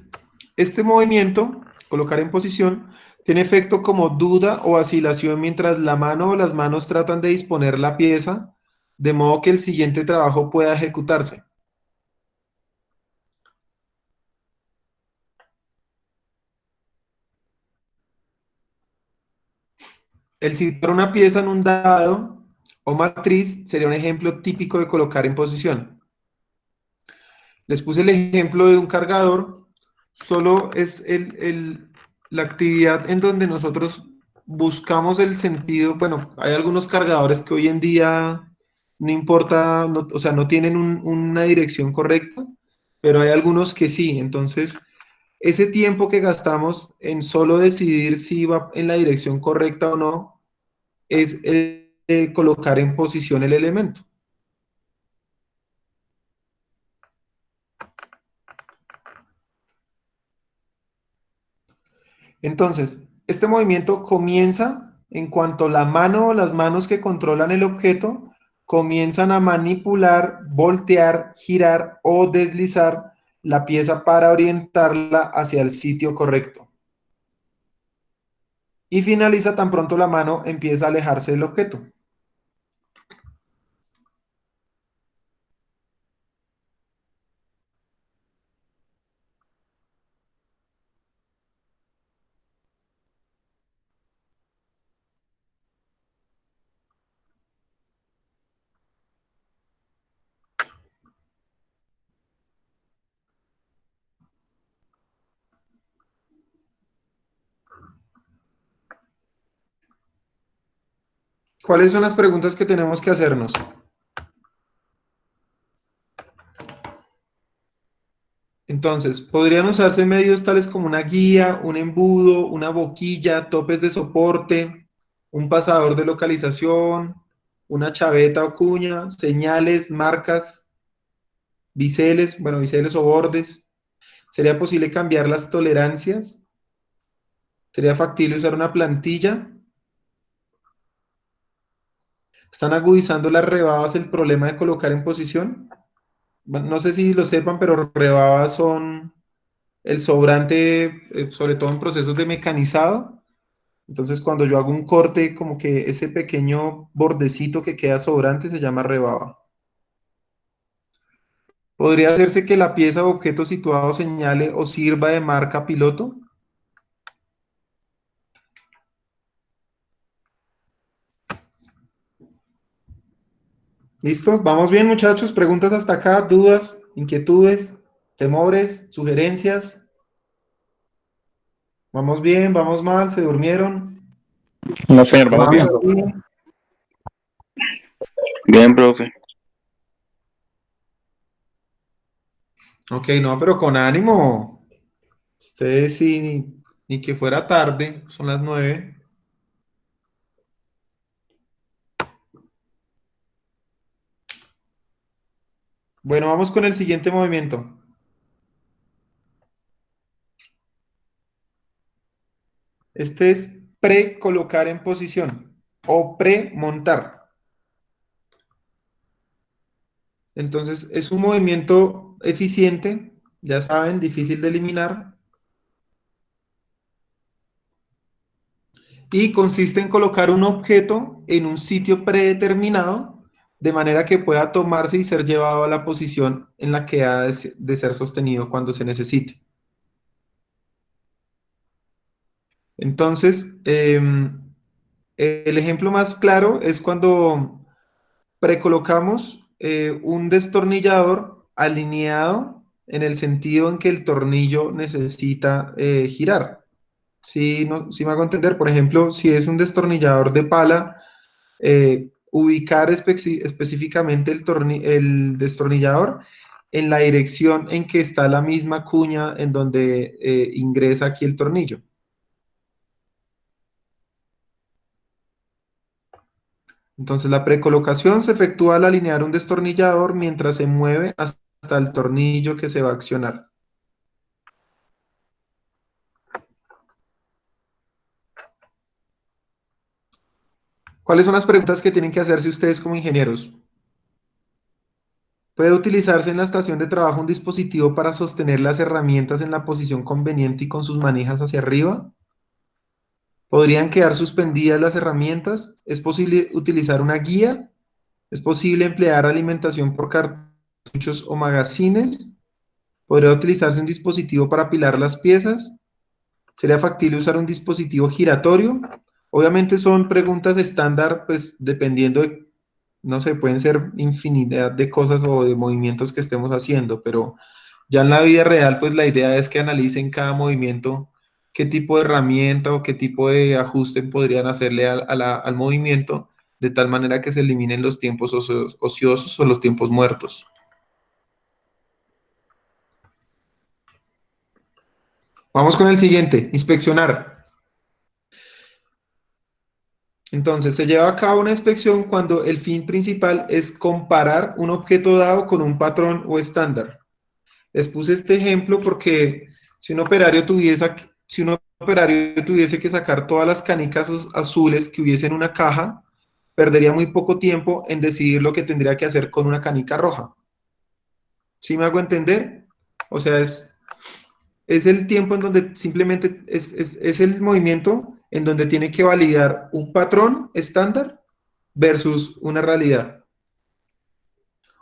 este movimiento, colocar en posición, tiene efecto como duda o vacilación mientras la mano o las manos tratan de disponer la pieza, de modo que el siguiente trabajo pueda ejecutarse. El situar una pieza en un dado o matriz sería un ejemplo típico de colocar en posición. Les puse el ejemplo de un cargador, solo es la actividad en donde nosotros buscamos el sentido. Bueno, hay algunos cargadores que hoy en día no importa, o sea, no tienen una dirección correcta, pero hay algunos que sí. Entonces, ese tiempo que gastamos en solo decidir si va en la dirección correcta o no, es el de colocar en posición el elemento. Entonces, este movimiento comienza en cuanto la mano o las manos que controlan el objeto comienzan a manipular, voltear, girar o deslizar la pieza para orientarla hacia el sitio correcto. Y finaliza tan pronto la mano empieza a alejarse del objeto. ¿Cuáles son las preguntas que tenemos que hacernos? Entonces, podrían usarse medios tales como una guía, un embudo, una boquilla, topes de soporte, un pasador de localización, una chaveta o cuña, señales, marcas, biseles, bueno, biseles o bordes. ¿Sería posible cambiar las tolerancias? ¿Sería factible usar una plantilla? ¿Están agudizando las rebabas el problema de colocar en posición? Bueno, no sé si lo sepan, pero rebabas son el sobrante, sobre todo en procesos de mecanizado. Entonces, cuando yo hago un corte, como que ese pequeño bordecito que queda sobrante se llama rebaba. ¿Podría hacerse que la pieza o objeto situado señale o sirva de marca piloto? ¿Listo? ¿Vamos bien, muchachos? ¿Preguntas hasta acá? ¿Dudas? ¿Inquietudes? ¿Temores? ¿Sugerencias? ¿Vamos bien? ¿Vamos mal? ¿Se durmieron? No, señor, vamos ¿Vamos bien. así? Bien, profe. Ok, no, pero con ánimo. Ustedes sí, ni que fuera tarde, son las 9. Bueno, vamos con el siguiente movimiento. Este es pre-colocar en posición o pre-montar. Entonces, es un movimiento eficiente, ya saben, difícil de eliminar, y consiste en colocar un objeto en un sitio predeterminado, de manera que pueda tomarse y ser llevado a la posición en la que ha de ser sostenido cuando se necesite. Entonces, el ejemplo más claro es cuando precolocamos un destornillador alineado en el sentido en que el tornillo necesita girar. ¿Sí, no, sí me hago entender? Por ejemplo, si es un destornillador de pala, ubicar específicamente el destornillador en la dirección en que está la misma cuña en donde ingresa aquí el tornillo. Entonces la precolocación se efectúa al alinear un destornillador mientras se mueve hasta el tornillo que se va a accionar. ¿Cuáles son las preguntas que tienen que hacerse ustedes como ingenieros? Puede utilizarse en la estación de trabajo un dispositivo para sostener las herramientas en la posición conveniente y con sus manijas hacia arriba. Podrían quedar suspendidas las herramientas. Es posible utilizar una guía. Es posible emplear alimentación por cartuchos o magazines. Podría utilizarse un dispositivo para apilar las piezas. ¿Sería factible usar un dispositivo giratorio? Obviamente son preguntas estándar, pues dependiendo de, no sé, pueden ser infinidad de cosas o de movimientos que estemos haciendo, pero ya en la vida real, pues la idea es que analicen cada movimiento, qué tipo de herramienta o qué tipo de ajuste podrían hacerle al movimiento, de tal manera que se eliminen los tiempos ociosos o los tiempos muertos. Vamos con el siguiente, inspeccionar. Entonces, se lleva a cabo una inspección cuando el fin principal es comparar un objeto dado con un patrón o estándar. Les puse este ejemplo porque si un operario tuviese que sacar todas las canicas azules que hubiese en una caja, perdería muy poco tiempo en decidir lo que tendría que hacer con una canica roja. ¿Sí me hago entender? O sea, es el tiempo en donde simplemente es el movimiento en donde tiene que validar un patrón estándar versus una realidad.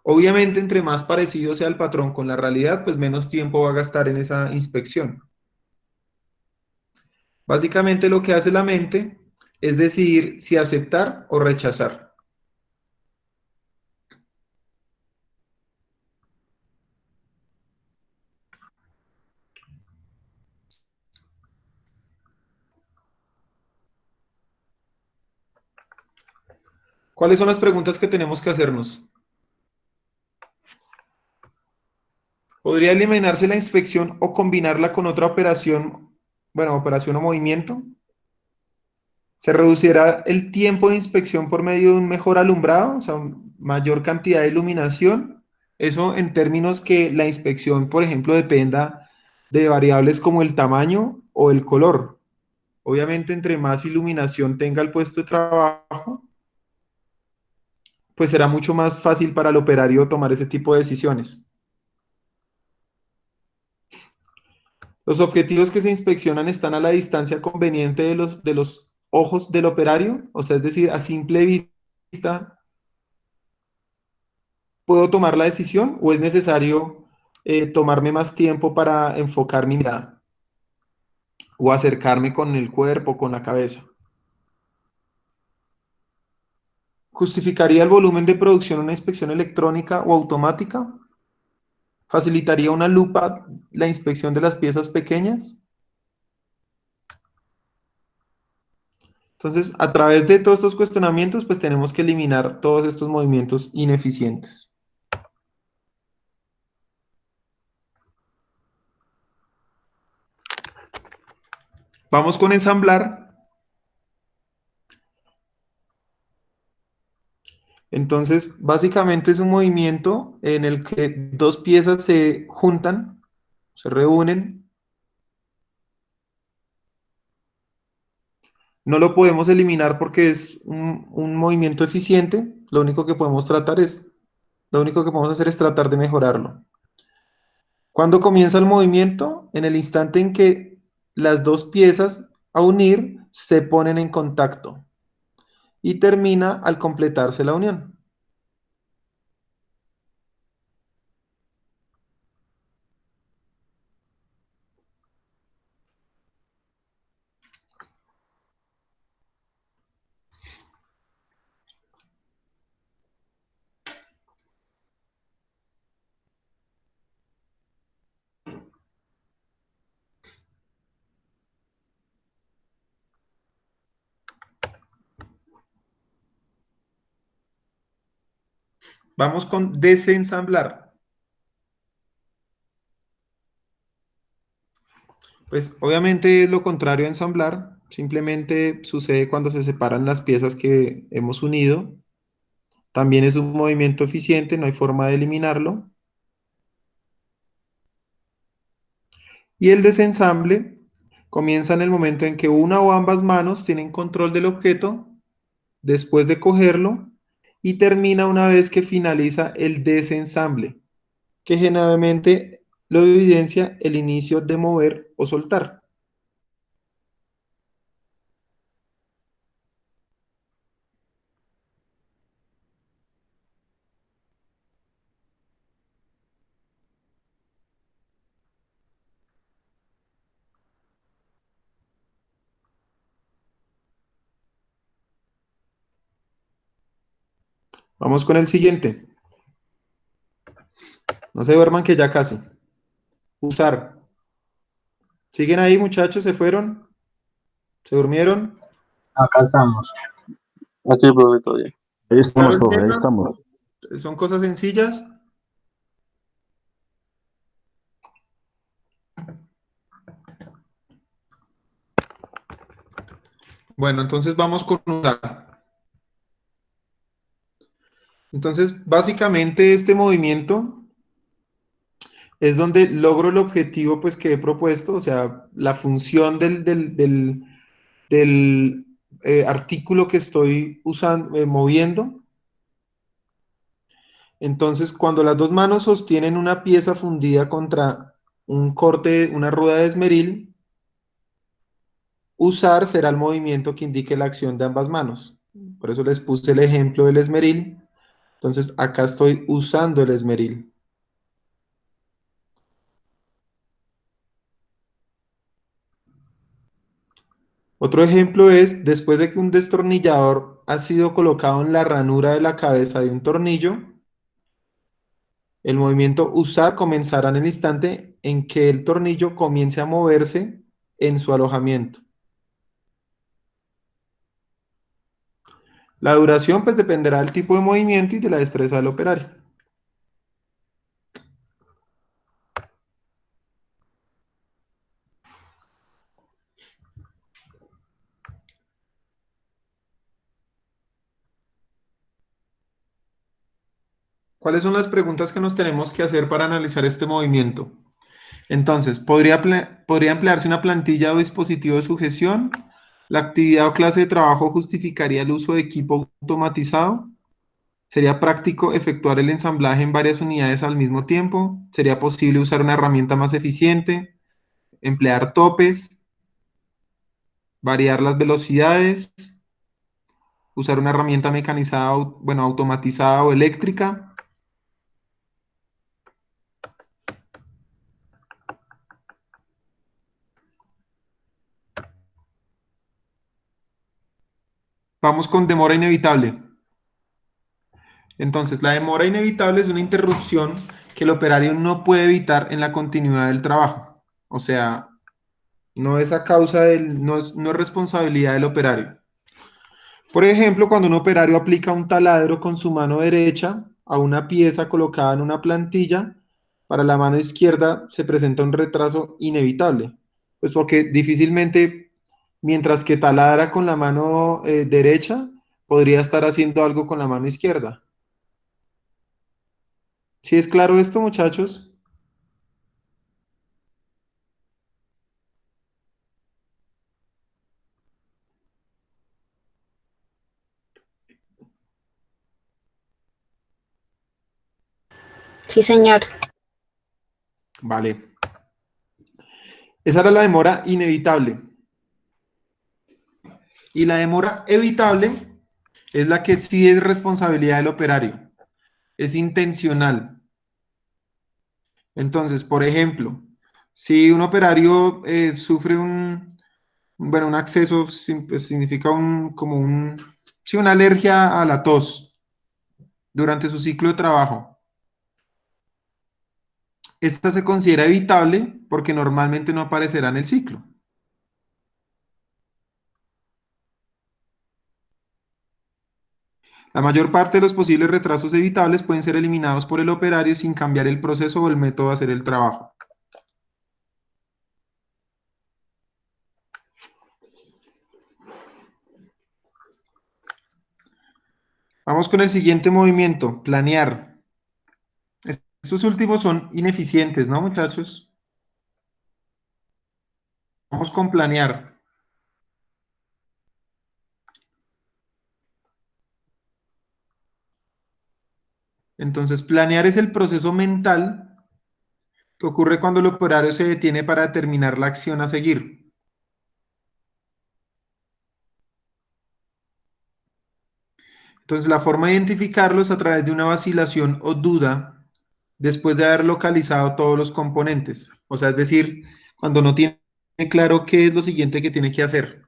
Obviamente, entre más parecido sea el patrón con la realidad, pues menos tiempo va a gastar en esa inspección. Básicamente lo que hace la mente es decidir si aceptar o rechazar. ¿Cuáles son las preguntas que tenemos que hacernos? ¿Podría eliminarse la inspección o combinarla con otra operación, bueno, operación o movimiento? ¿Se reducirá el tiempo de inspección por medio de un mejor alumbrado, o sea, mayor cantidad de iluminación? Eso en términos que la inspección, por ejemplo, dependa de variables como el tamaño o el color. Obviamente, entre más iluminación tenga el puesto de trabajo, pues será mucho más fácil para el operario tomar ese tipo de decisiones. Los objetivos que se inspeccionan están a la distancia conveniente de los ojos del operario, o sea, es decir, a simple vista, ¿puedo tomar la decisión o es necesario tomarme más tiempo para enfocar mi mirada o acercarme con el cuerpo, con la cabeza? ¿Justificaría el volumen de producción una inspección electrónica o automática? ¿Facilitaría una lupa la inspección de las piezas pequeñas? Entonces, a través de todos estos cuestionamientos, pues tenemos que eliminar todos estos movimientos ineficientes. Vamos con ensamblar. Entonces, básicamente es un movimiento en el que dos piezas se juntan, se reúnen. No lo podemos eliminar porque es un movimiento eficiente. Lo único que podemos hacer es tratar de mejorarlo. ¿Cuándo comienza el movimiento? En el instante en que las dos piezas a unir se ponen en contacto y termina al completarse la unión. Vamos con desensamblar. Pues obviamente es lo contrario a ensamblar, simplemente sucede cuando se separan las piezas que hemos unido. También es un movimiento eficiente, no hay forma de eliminarlo. Y el desensamble comienza en el momento en que una o ambas manos tienen control del objeto después de cogerlo y termina una vez que finaliza el desensamble, que generalmente lo evidencia el inicio de mover o soltar. Vamos con el siguiente. No se duerman que ya casi. Usar. ¿Siguen ahí, muchachos? ¿Se fueron? ¿Se durmieron? Acá estamos. Aquí, profe, todo bien. Ahí ¿Claro estamos, el profe, ahí tema? estamos. ¿Son cosas sencillas? Bueno, entonces vamos con usar. Entonces, básicamente este movimiento es donde logro el objetivo pues, que he propuesto, o sea, la función del artículo que estoy usando, moviendo. Entonces, cuando las dos manos sostienen una pieza fundida contra un corte, una rueda de esmeril, usar será el movimiento que indique la acción de ambas manos. Por eso les puse el ejemplo del esmeril. Entonces, acá estoy usando el esmeril. Otro ejemplo es, después de que un destornillador ha sido colocado en la ranura de la cabeza de un tornillo, el movimiento usar comenzará en el instante en que el tornillo comience a moverse en su alojamiento. La duración pues dependerá del tipo de movimiento y de la destreza del operario. ¿Cuáles son las preguntas que nos tenemos que hacer para analizar este movimiento? Entonces, ¿podría emplearse una plantilla o dispositivo de sujeción? ¿La actividad o clase de trabajo justificaría el uso de equipo automatizado? ¿Sería práctico efectuar el ensamblaje en varias unidades al mismo tiempo? ¿Sería posible usar una herramienta más eficiente? ¿Emplear topes? ¿Variar las velocidades? ¿Usar una herramienta mecanizada, bueno, automatizada o eléctrica? Vamos con demora inevitable. Entonces, la demora inevitable es una interrupción que el operario no puede evitar en la continuidad del trabajo. O sea, no es a causa del, no es responsabilidad del operario. Por ejemplo, cuando un operario aplica un taladro con su mano derecha a una pieza colocada en una plantilla, para la mano izquierda se presenta un retraso inevitable. Pues porque difícilmente, mientras que taladra con la mano derecha, podría estar haciendo algo con la mano izquierda. ¿Sí es claro esto, muchachos? Sí, señor. Vale. Esa era la demora inevitable. Y la demora evitable es la que sí es responsabilidad del operario. Es intencional. Entonces, por ejemplo, si un operario sufre bueno, un acceso, pues, significa sí, una alergia a la tos durante su ciclo de trabajo. Esta se considera evitable porque normalmente no aparecerá en el ciclo. La mayor parte de los posibles retrasos evitables pueden ser eliminados por el operario sin cambiar el proceso o el método de hacer el trabajo. Vamos con el siguiente movimiento, planear. Estos últimos son ineficientes, ¿no, muchachos? Vamos con planear. Entonces, planear es el proceso mental que ocurre cuando el operario se detiene para determinar la acción a seguir. Entonces, la forma de identificarlo es a través de una vacilación o duda después de haber localizado todos los componentes. O sea, es decir, cuando no tiene claro qué es lo siguiente que tiene que hacer.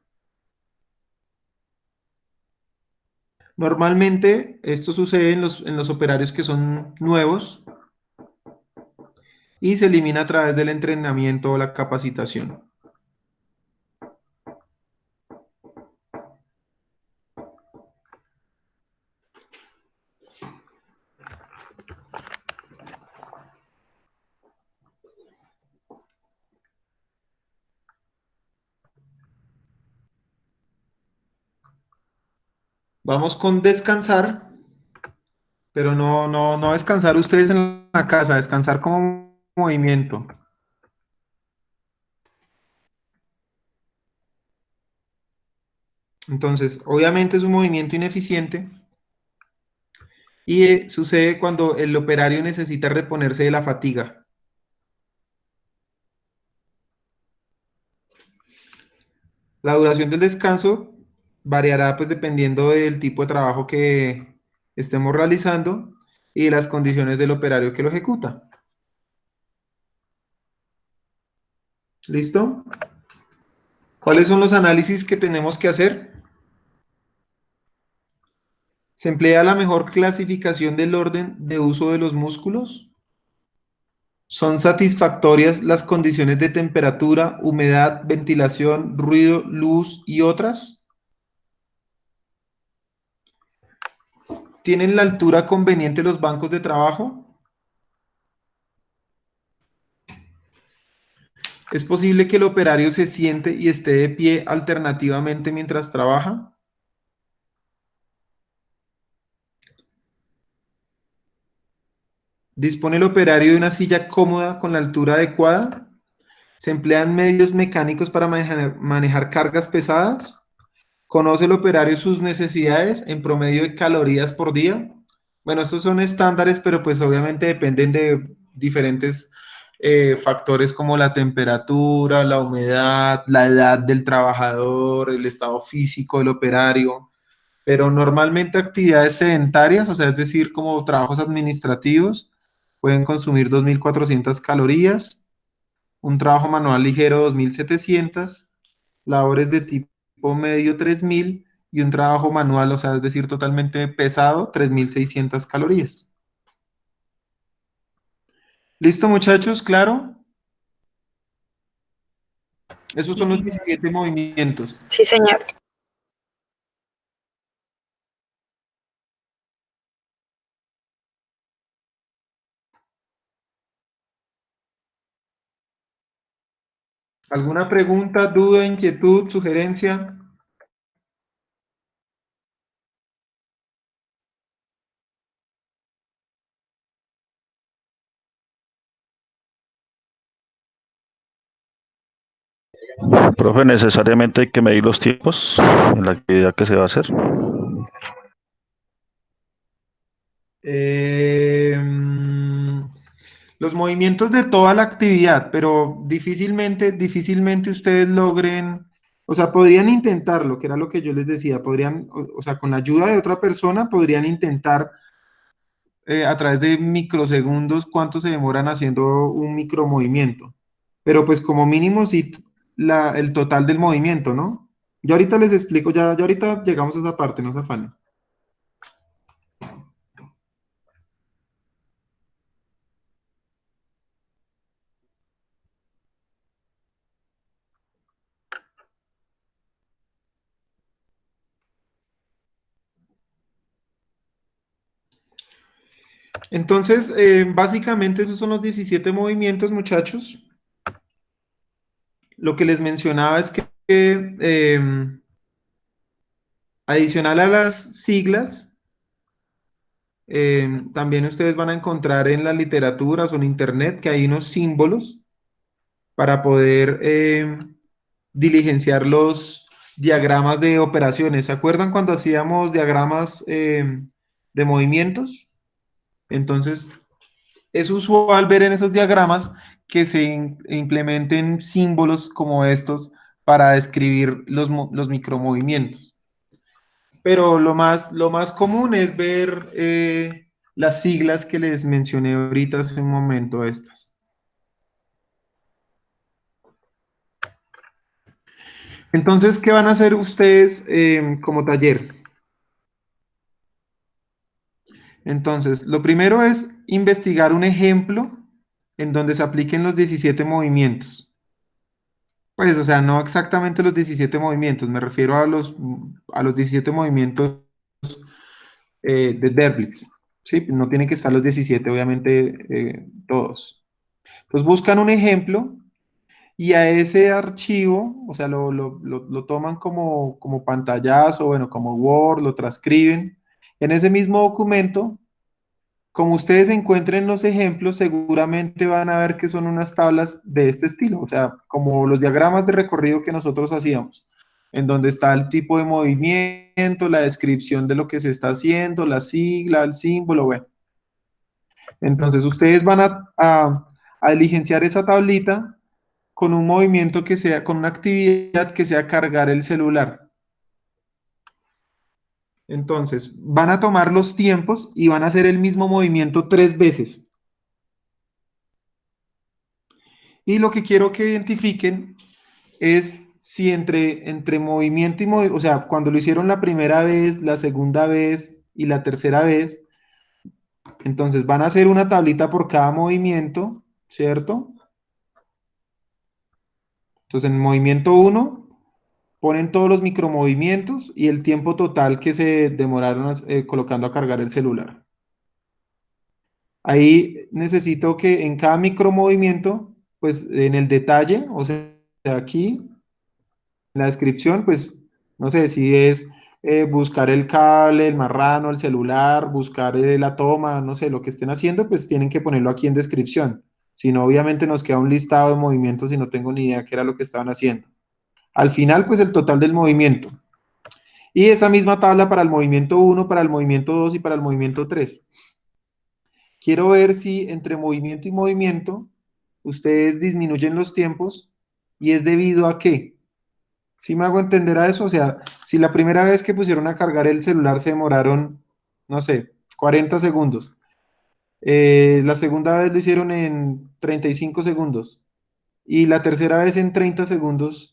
Normalmente esto sucede en los operarios que son nuevos y se elimina a través del entrenamiento o la capacitación. Vamos con descansar, pero no descansar ustedes en la casa, descansar como movimiento. Entonces, obviamente es un movimiento ineficiente y sucede cuando el operario necesita reponerse de la fatiga. La duración del descanso variará pues dependiendo del tipo de trabajo que estemos realizando y de las condiciones del operario que lo ejecuta. ¿Listo? ¿Cuáles son los análisis que tenemos que hacer? ¿Se emplea la mejor clasificación del orden de uso de los músculos? ¿Son satisfactorias las condiciones de temperatura, humedad, ventilación, ruido, luz y otras? ¿Tienen la altura conveniente los bancos de trabajo? ¿Es posible que el operario se siente y esté de pie alternativamente mientras trabaja? ¿Dispone el operario de una silla cómoda con la altura adecuada? ¿Se emplean medios mecánicos para manejar cargas pesadas? ¿Conoce el operario sus necesidades en promedio de calorías por día? Bueno, estos son estándares, pero pues obviamente dependen de diferentes factores como la temperatura, la humedad, la edad del trabajador, el estado físico del operario. Pero normalmente actividades sedentarias, o sea, es decir, como trabajos administrativos, pueden consumir 2.400 calorías, un trabajo manual ligero 2.700, labores de tipo medio 3.000 y un trabajo manual, o sea, es decir, totalmente pesado, 3.600 calorías. ¿Listo, muchachos? ¿Claro? Esos Sí, son los señor. 17 movimientos. Sí, señor. ¿Alguna pregunta, duda, inquietud, sugerencia? Profe, necesariamente hay que medir los tiempos en la actividad que se va a hacer. Eh, los movimientos de toda la actividad, pero difícilmente ustedes logren, o sea, podrían intentarlo, que era lo que yo les decía, podrían, o sea, con la ayuda de otra persona, podrían intentar a través de microsegundos cuánto se demoran haciendo un micromovimiento. Pero pues como mínimo sí el total del movimiento, ¿no? Yo ahorita les explico, ya ahorita llegamos a esa parte, no se afanen. Entonces, básicamente esos son los 17 movimientos, muchachos. Lo que les mencionaba es que adicional a las siglas, también ustedes van a encontrar en las literaturas o en internet que hay unos símbolos para poder diligenciar los diagramas de operaciones. ¿Se acuerdan cuando hacíamos diagramas de movimientos? Entonces, es usual ver en esos diagramas que se implementen símbolos como estos para describir los micromovimientos. Pero lo más común es ver las siglas que les mencioné ahorita hace un momento estas. Entonces, ¿qué van a hacer ustedes como taller? Entonces, lo primero es investigar un ejemplo en donde se apliquen los 17 movimientos. Pues, o sea, no exactamente los 17 movimientos, me refiero a los 17 movimientos de Derblitz. ¿Sí? No tienen que estar los 17, obviamente, todos. Entonces, buscan un ejemplo y a ese archivo, o sea, lo toman como pantallazo, bueno, como Word, lo transcriben. En ese mismo documento, como ustedes encuentren los ejemplos, seguramente van a ver que son unas tablas de este estilo, o sea, como los diagramas de recorrido que nosotros hacíamos, en donde está el tipo de movimiento, la descripción de lo que se está haciendo, la sigla, el símbolo, bueno. Entonces, ustedes van a diligenciar esa tablita con un movimiento que sea, con una actividad que sea cargar el celular. Entonces, van a tomar los tiempos y van a hacer el mismo movimiento 3 veces. Y lo que quiero que identifiquen es si entre movimiento y movimiento, o sea, cuando lo hicieron la primera vez, la segunda vez y la tercera vez, entonces van a hacer una tablita por cada movimiento, ¿cierto? Entonces, en el movimiento uno ponen todos los micromovimientos y el tiempo total que se demoraron colocando a cargar el celular. Ahí necesito que en cada micromovimiento, pues en el detalle, o sea, aquí en la descripción, pues no sé si es buscar el cable, el marrano, el celular, buscar la toma, no sé, lo que estén haciendo, pues tienen que ponerlo aquí en descripción. Si no, obviamente nos queda un listado de movimientos y no tengo ni idea qué era lo que estaban haciendo. Al final, pues el total del movimiento. Y esa misma tabla para el movimiento 1, para el movimiento 2 y para el movimiento 3. Quiero ver si entre movimiento y movimiento ustedes disminuyen los tiempos y es debido a qué. ¿Sí me hago entender a eso? O sea, si la primera vez que pusieron a cargar el celular se demoraron, no sé, 40 segundos. La segunda vez lo hicieron en 35 segundos. Y la tercera vez en 30 segundos.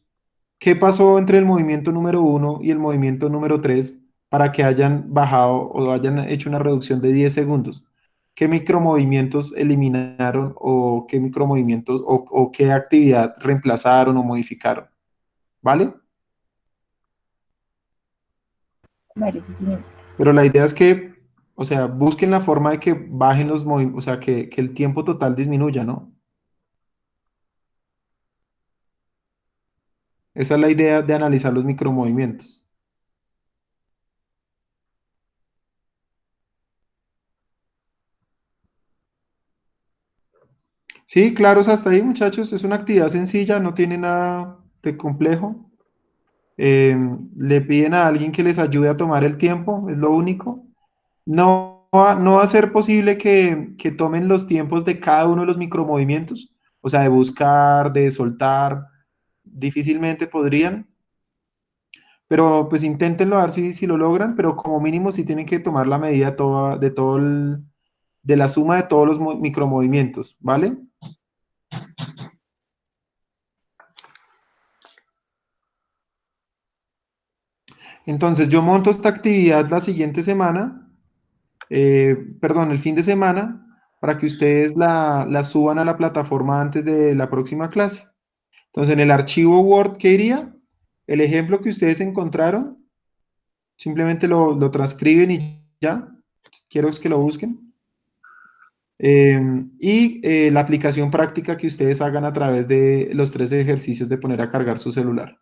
¿Qué pasó entre el movimiento número 1 y el movimiento número 3 para que hayan bajado o hayan hecho una reducción de 10 segundos? ¿Qué micromovimientos eliminaron o qué micromovimientos o qué actividad reemplazaron o modificaron? ¿Vale? Vale, sí, señor. Pero la idea es que, o sea, busquen la forma de que bajen los movimientos, o sea, que el tiempo total disminuya, ¿no? Esa es la idea de analizar los micromovimientos. Sí, claro, es hasta ahí, muchachos. Es una actividad sencilla, no tiene nada de complejo. Le piden a alguien que les ayude a tomar el tiempo, es lo único. No va a ser posible que tomen los tiempos de cada uno de los micromovimientos, o sea, de buscar, de soltar, difícilmente podrían, pero pues inténtenlo a ver si lo logran, pero como mínimo sí tienen que tomar la medida toda, de la suma de todos los micromovimientos, ¿vale? Entonces yo monto esta actividad la siguiente semana, perdón, el fin de semana, para que ustedes la suban a la plataforma antes de la próxima clase. Entonces en el archivo Word, ¿qué iría? El ejemplo que ustedes encontraron, simplemente lo transcriben y ya. Quiero es que lo busquen. La aplicación práctica que ustedes hagan a través de los 3 ejercicios de poner a cargar su celular.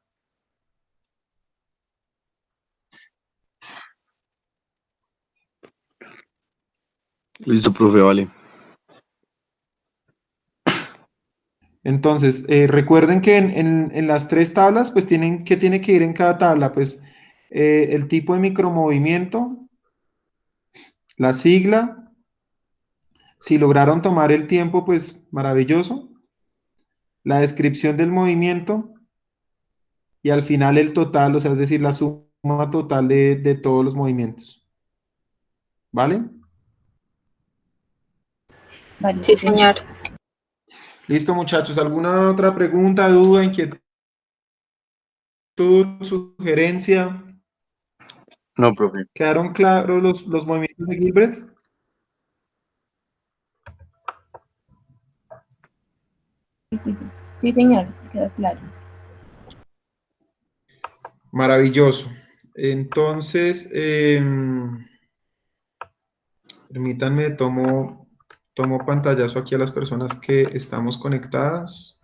Listo, profe, vale. Entonces, recuerden que en las 3 tablas, pues ¿qué tiene que ir en cada tabla? Pues el tipo de micromovimiento, la sigla, Si lograron tomar el tiempo, pues maravilloso. La descripción del movimiento y al final el total, o sea, es decir, la suma total de todos los movimientos. ¿Vale? Vale, Sí, sí, señor. señor. Listo, muchachos. ¿Alguna otra pregunta, duda, inquietud, sugerencia? No, profe. ¿Quedaron claros los movimientos de Gilbert? Sí, sí, sí. Sí, señor, quedó claro. Maravilloso. Entonces, permítanme, tomo pantallazo aquí a las personas que estamos conectadas.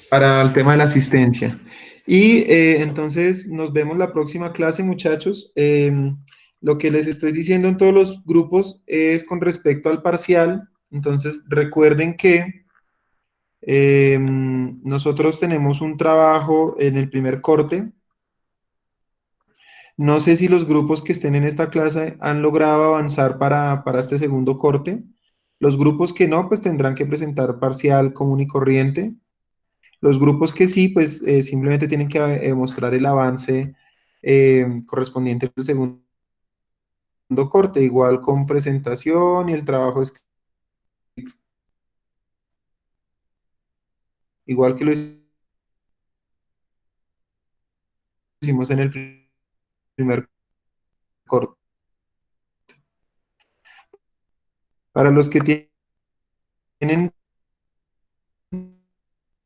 Para el tema de la asistencia. Y entonces nos vemos la próxima clase, muchachos. Lo que les estoy diciendo en todos los grupos es con respecto al parcial. Entonces recuerden que nosotros tenemos un trabajo en el primer corte. No sé si los grupos que estén en esta clase han logrado avanzar para este segundo corte. Los grupos que no, pues tendrán que presentar parcial común y corriente. Los grupos que sí, pues simplemente tienen que mostrar el avance correspondiente al segundo corte, igual con presentación y el trabajo escrito, igual que lo hicimos en el primer corte. Para los que tienen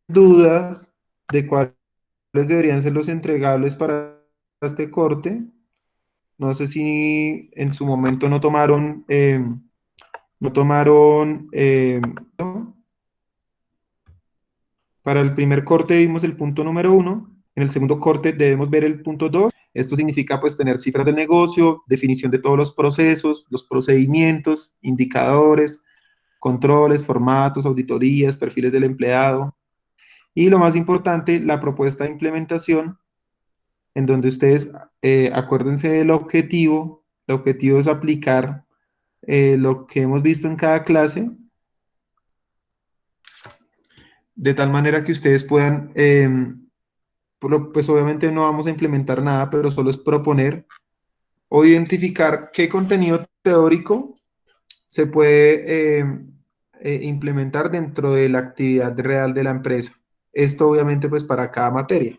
dudas de cuáles deberían ser los entregables para este corte, no sé si en su momento no tomaron. Para el primer corte vimos el punto número 1, en el segundo corte debemos ver el punto 2. Esto significa pues tener cifras del negocio, definición de todos los procesos, los procedimientos, indicadores, controles, formatos, auditorías, perfiles del empleado. Y lo más importante, la propuesta de implementación, en donde ustedes acuérdense del objetivo. El objetivo es aplicar lo que hemos visto en cada clase, de tal manera que ustedes puedan pues obviamente no vamos a implementar nada, pero solo es proponer o identificar qué contenido teórico se puede implementar dentro de la actividad real de la empresa. Esto obviamente pues para cada materia.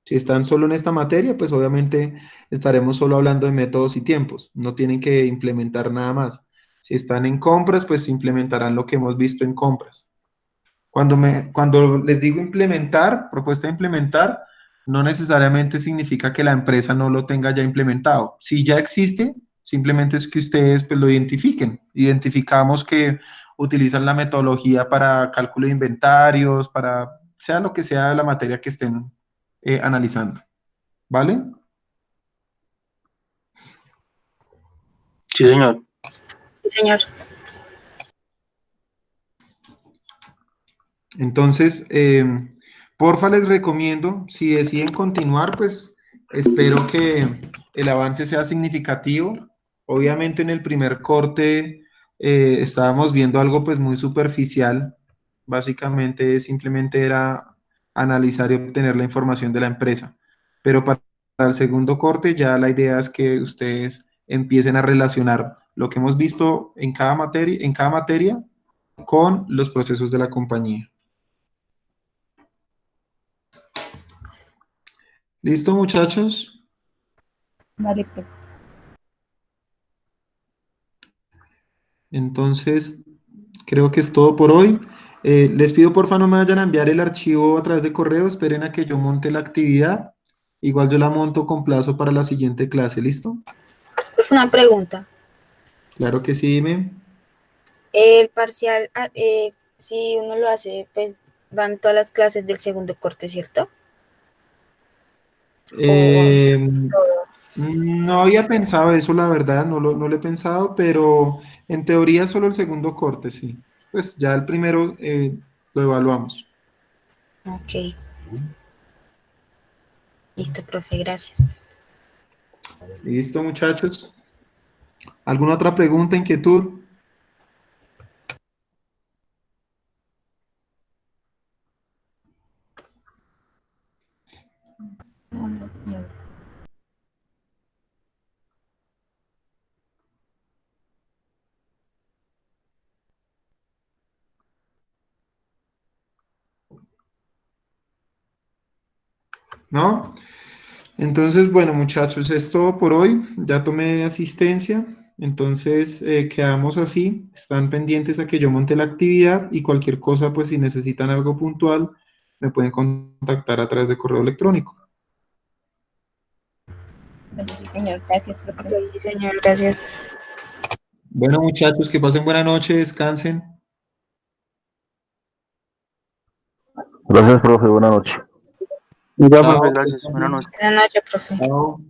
Si están solo en esta materia, pues obviamente estaremos solo hablando de métodos y tiempos. No tienen que implementar nada más. Si están en compras, pues implementarán lo que hemos visto en compras. Cuando les digo implementar, propuesta de implementar, no necesariamente significa que la empresa no lo tenga ya implementado. Si ya existe, simplemente es que ustedes pues, lo identifiquen. Identificamos que utilizan la metodología para cálculo de inventarios, para sea lo que sea la materia que estén analizando. ¿Vale? Sí, señor. Sí, señor. Entonces, porfa, les recomiendo, si deciden continuar, pues espero que el avance sea significativo. Obviamente en el primer corte estábamos viendo algo pues muy superficial. Básicamente simplemente era analizar y obtener la información de la empresa. Pero para el segundo corte ya la idea es que ustedes empiecen a relacionar lo que hemos visto en cada materia con los procesos de la compañía. ¿Listo, muchachos? Vale, profe. Entonces, creo que es todo por hoy. Les pido porfa no me vayan a enviar el archivo a través de correo, esperen a que yo monte la actividad. Igual yo la monto con plazo para la siguiente clase, ¿listo? Es una pregunta. Claro que sí, dime. El parcial, si uno lo hace, pues van todas las clases del segundo corte, ¿cierto? O Eh, todo. No había pensado eso, la verdad, no lo he pensado, pero en teoría solo el segundo corte, sí. Pues ya el primero lo evaluamos. Ok, listo, profe, gracias. Listo, muchachos. ¿Alguna otra pregunta, inquietud? No, no, señor. ¿No? Entonces, bueno, muchachos, es todo por hoy. Ya tomé asistencia. Entonces, quedamos así. Están pendientes a que yo monte la actividad y cualquier cosa, pues si necesitan algo puntual, me pueden contactar a través de correo electrónico. Bueno, sí, señor. Gracias, Ok, profe. sí, señor, gracias. Bueno, muchachos, que pasen buena noche, descansen. Gracias, profe. Buenas noches. Ya, profe, Chao. gracias. Buenas noches. Buenas noches, profe. Chao.